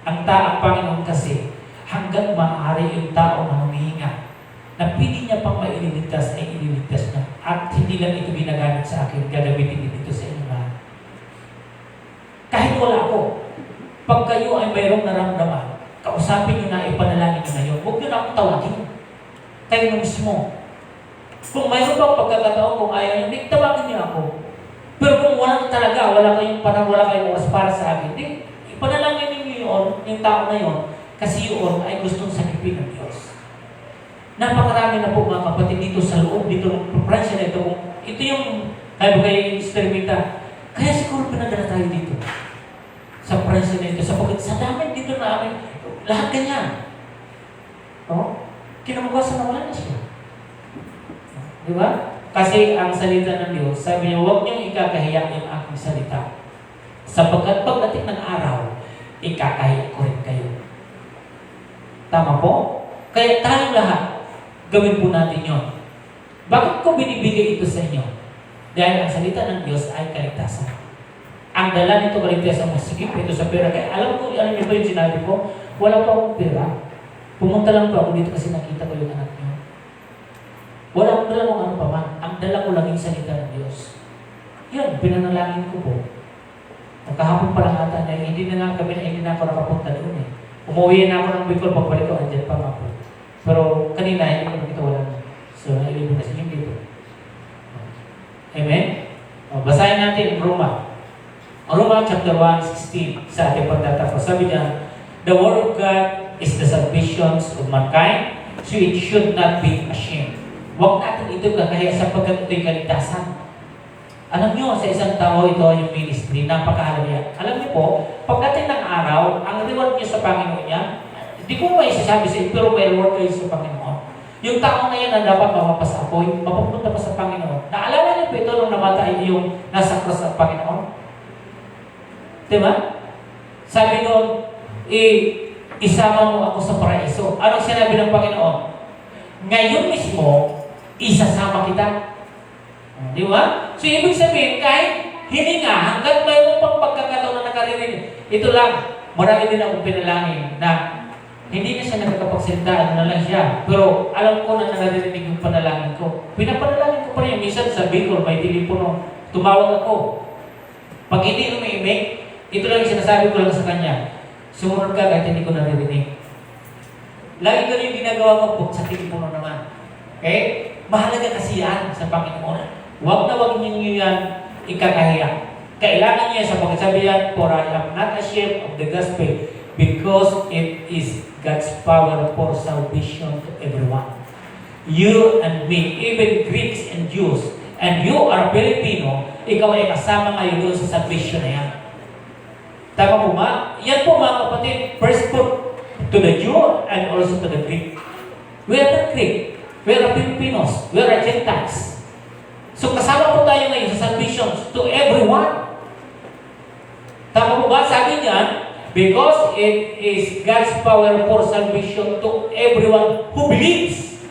Ang Panginoon kasi, hanggang maaari yung tao na humihinga, na pili niya pang maililigtas ay ililigtas niya. At hindi lang ito ginagamit sa akin, gagamitin din ito sa inyo lahat. Kahit wala ako, pag kayo ay mayroong naramdaman, kausapin niyo na ipanalangin niyo ngayon. Huwag niyo na akong tawagin. Kayo na mismo. Kung mayroon pang pagkakataon, kung ayaw niyo, tawagin niyo ako. Pero kung wala talaga, wala kayong panahon, wala kayong oras para sa akin, ipanalangin niyo yun, yung tao na yun, kasi yun ay gustong sakipin ng Diyos. Napakarami na po mga kapatid dito sa loob, dito ng Pransya na ito. Ito yung, kaya ba kayo experimenta? Kaya siguro pinadala tayo dito. Sa Pransya na ito, sa dami dito na amin, lahat ganyan. Kinabukasan na wala na siya. Di ba? Kasi ang salita ng Diyos, sabi niya, huwag niyong ikakahiya yung aking salita. Sapagkat pagdating ng araw, ikakahiya ko rin kayo. Tama po? Kaya tayong lahat, gawin po natin yun. Bakit ko binibigay ito sa inyo? Dahil ang salita ng Diyos ay kaligtasan. Ang dala nito kaligtasan, masikip ito sa pera. Kaya alam niyo ba yung sinabi ko? Wala pa akong pera. Pumunta lang pa ako dito kasi nakita ko yung anak niyo. Wala akong dala kung ano pa man. Ang dala ko lang yung salita ng Diyos. Yan, pinanalangin ko po. Kahapon pa lang ata na hindi na ako nakapunta doon eh. Umuwi na ako ng Bicol, pagbalik ko, andyan pa nga po. Pero kanina, hindi ko nakita wala na. So, nailibon na siya dito. Amen? Basahin natin ang Roma chapter 1:16 sa ating pagtatapos. Sabi niya, the word of God is the salvation of mankind, so it should not be ashamed. Huwag natin ito kakahiya sapagkat ito'y kaligtasan. Alam niyo, sa isang tao ito yung ministry, napakahalaga. Alam niyo po, pagdating ng araw, ang reward niyo sa Panginoon niya, hindi ko may isasabi sa iyo, pero may reward kayo sa Panginoon. Yung tao na yan na dapat mapapasapoy, mapapunta pa sa Panginoon. Naalala niyo po ito nung namatay yung nasa cross ng Panginoon? Diba? Sabi doon, isama mo ako sa paraiso. Anong sinabi ng Panginoon? Ngayon mismo, isasama kita. Di ba? So, ibig sabihin, kahit hininga, hanggang mayroon pang pagkakataon na nakaririnig. Ito lang, marami din akong pinalangin na hindi na siya nakakapagsalita, ano na lang siya. Pero alam ko na naririnig yung panalangin ko. Pinapanalangin ko pa rin. Minsan sa Bicol, may telepono, tumawag ako. Pag hindi umiimik, ito lang yung sinasabi ko lang sa kanya. Sumunod ka kahit hindi ko naririnig. Lagi ko yung ginagawa ko sa telepono naman. Okay? Mahalaga kasi yan sa Panginoon. Huwag na huwag niyo yan ikakahiya. Kailangan niya sa pagkasabihan, for I am not ashamed of the gospel because it is God's power for salvation to everyone. You and me, even Greeks and Jews, and you are Filipino, ikaw ay kasama ngayon doon sa salvation na yan. Tama po ba? Yan po mga kapatid, first put to the Jew and also to the Greek. We are not Greek. We are Filipinos. We are Gentiles. So kasama po tayo ngayon sa salvation to everyone. Tama po ba? Sabi niyan, because it is God's power for salvation to everyone who believes.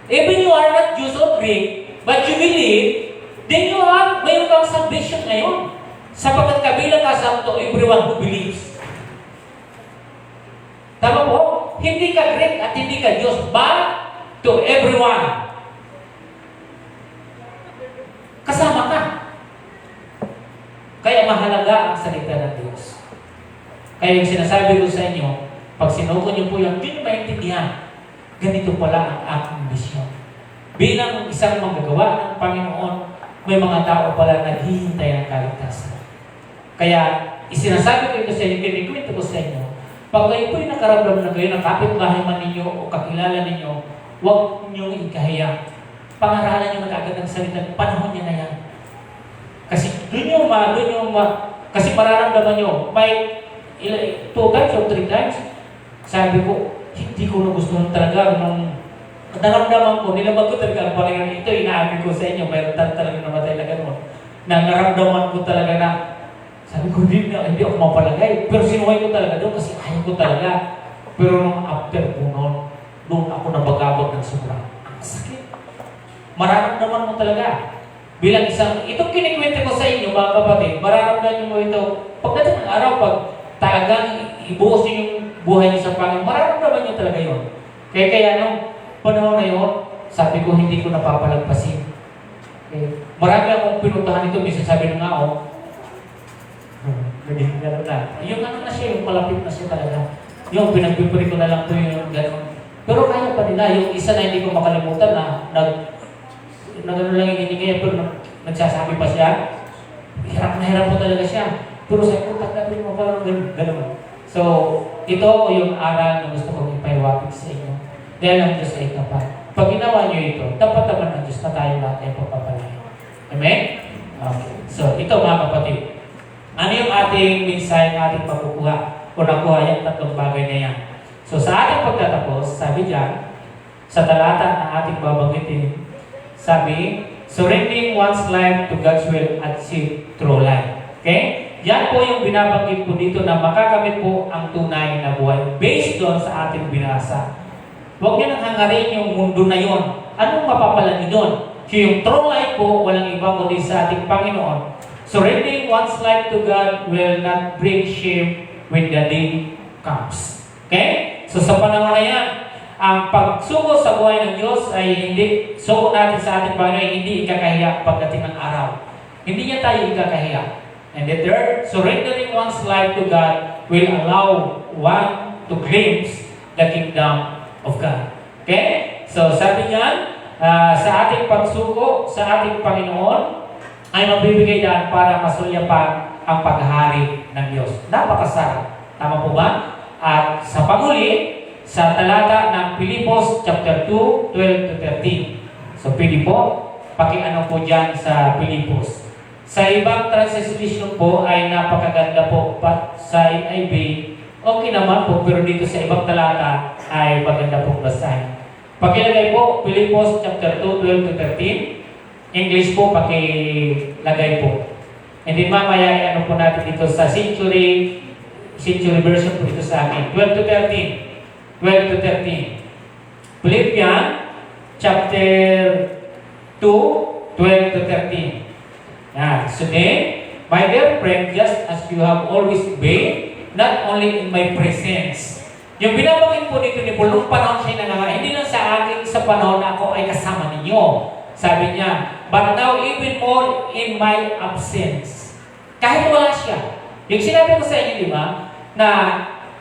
Even you are not Jews or Greek, but you believe, then you have, mayroon kang salvation ngayon. Sapagkat kabilang ka sa to everyone who believes. Tama po? Hindi ka Greek at hindi ka Diyos, but to everyone. Kasama ka. Kaya mahalaga ang salita ng Diyos. Kaya yung sinasabi ko sa inyo, pag sinuko niyo po yan, hindi niyo maintindihan. Ganito pala ang aking misyon. Bilang isang manggagawa ng Panginoon, may mga tao pala naghihintay ng kaligtasan. Kaya, isinasabi ko ito sa inyo, kinikwento ko sa inyo, pag kayo po'y nakaramdam na kayo ng kapitbahay man ninyo o kakilala ninyo, huwag niyong ikahiya. Pangaralan niyo na agad ng salita, panahon niya na yan. Kasi kasi mararamdaman niyo, may 2 times or 3 times, sabi ko, hindi ko nagustuhan talaga nung naramdaman ko, nilabag ko talaga ang Panginoon ito, inaamin ko sa inyo, mayroon talaga namatay na gano'n, na naramdaman ko talaga na, sabi ko, hindi ako mapalagay, pero sinuhay ko talaga doon kasi ayaw ko talaga. Pero nung after po noon, doon ako nabagabag ng sobrang sakit. Mararamdaman mo talaga. Bilang isang, itong kinikwento ko sa inyo, mga kapatid, mararamdaman mo ito, pagdating ng araw, pag talagang ibuhos niyo yung buhay niyo sa Panginoon, mararamdaman niyo talaga yun. Kaya nung panahon na yun, sabi ko, hindi ko napapalagpasin. Okay. Marami akong pinuntahan ito, minsan sabi ng nga, naging gano'n na. Yung ano na siya, yung malapit na siya talaga. Yung pinagpipuri ko na lang po yung gano'n. Pero kaya pa nila, yung isa na hindi ko makalimutan na gano'n lang yung hiningay, pero nagsasabi pa siya, hirap na hirap po talaga siya. Pero sa ko, tatapin mo parang gano'n. So, ito yung aral na gusto kong ipaiwapit sa inyo. Dahil ang Diyos ay tapat. Pag ginawa nyo ito, tapat naman ang Diyos na tayo lahat ay papapalain. Amen? Okay. So, ito mga kapatid. Ano yung ating mensahe, ating pagkukuha o nakuha yung tatlong bagay na yan? So sa ating pagtatapos, sabi diyan, sa talata na ating babanggitin, sabi, surrendering one's life to God's will achieve true life. Okay? Yan po yung binabanggit po dito na makakamit po ang tunay na buhay based doon sa ating binasa. Huwag nyo nang hangarin yung mundo na yon. Anong mapapala nyo doon? So yung true life po, walang iba kundi sa ating Panginoon. Surrendering one's life to God will not bring shame when the day comes. Okay? So sa panahon na yan, ang pagsuko sa buhay ng Diyos ay hindi, suko natin sa ating Panginoon ay hindi ikakahiya pagdating ng araw. Hindi niya tayo ikakahiya. And the third, surrendering one's life to God will allow one to glimpse the kingdom of God. Okay? So sabi niyan, sa ating pagsuko sa ating Panginoon, ay magbibigay daan para masulyapan ang paghahari ng Diyos. Napakasarap. Tama po ba? At sa panghuli, sa talata ng Pilipos chapter 2, 12 to 13. So pwede po, pakiano po dyan sa Pilipos. Sa ibang translation po ay napakaganda po. Sa NIV, okay naman po, pero dito sa ibang talata ay maganda po basahin. Pakilagay po, Pilipos chapter 2, 12 to 13. English po, pakilagay po. And then mamaya, ano po natin dito sa century version po dito sa akin. 12 to 13. 12 to 13. Philippians chapter 2, 12 to 13. Yan. So then, my dear friend, just as you have always been, not only in my presence. Yung binabanggit po dito ni Paul, nung panahon siya na naman, hindi lang sa akin sa panahon na ako ay kasama ninyo. Sabi niya, but now even more in my absence. Kahit wala siya. Yung sinabi ko sa inyo, di ba, na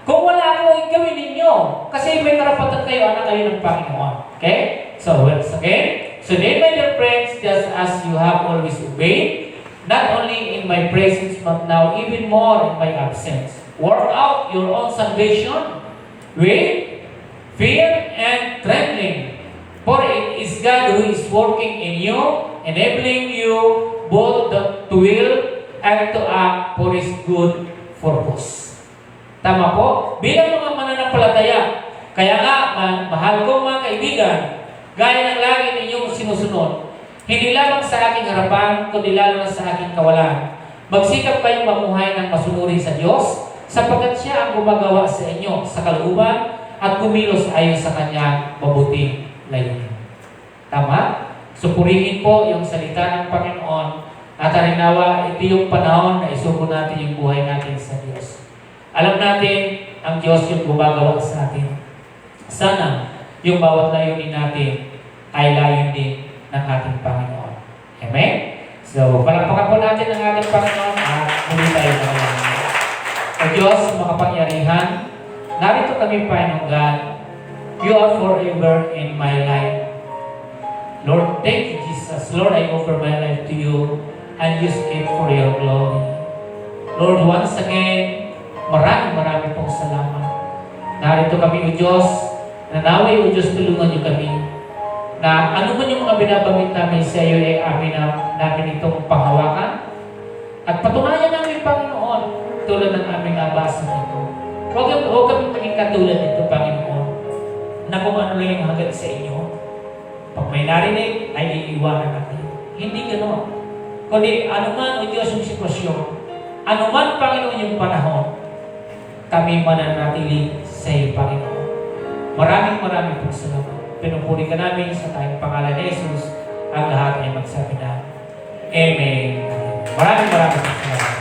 kung wala ako, gawin ninyo. Kasi may karapatan kayo, anak kayo ng Panginoon. Okay? So, once again, so then, my dear friends, just as you have always obeyed, not only in my presence, but now even more in my absence. Work out your own salvation with fear and trembling. For it is God who is working in you, enabling you both to will and to act for His good purpose. Tama po? Bilang mga mananampalataya, kaya nga, mahal ko mga kaibigan, gaya ng lagi ninyong sinusunod, hindi lamang sa aking harapan, kundi lalo na sa aking kawalan. Magsikap kayong mamuhay ng masunurin sa Diyos, sapagkat siya ang gumagawa sa inyo sa kalooban at kumilos ayon sa kanyang mabuting layunin. Tama? Supurihin po yung salita ng Panginoon at harinawa, ito yung panahon na isuko natin yung buhay natin sa Diyos. Alam natin, ang Diyos yung gumagawa sa atin. Sana, yung bawat layunin natin ay layunin ng ating Panginoon. Amen? So, palakpakan po natin ang ating Panginoon at muli tayo na lang. O Diyos, makapangyarihan, narito kami, Panginoon God. You are forever in my life. Lord, thank you, Jesus. Lord, I offer my life to you and use it for your glory. Lord, once again, maraming pong salamat. Narito kami, O Diyos, na naway, O Diyos, tulungan niyo kami na ano man yung mga binabanggit namin sa iyo ay namin itong panghawakan at patunayan namin, Panginoon, tulad ng aming nabasa nito. Huwag kami maging katulad nito, Panginoon, na kung ano lang yung hanggang sa inyo. Pag may narinig, ay iiwanan na kayo. Hindi ganoon. Kundi anuman, O Diyos, yung sitwasyon, anuman, Panginoon, yung panahon, kami mananatili sa iyo, Panginoon. Maraming pong salamat. Pinupuri ka namin sa tayong pangalan ni Jesus. Ang lahat ay magsabi na, Amen. Maraming salamat.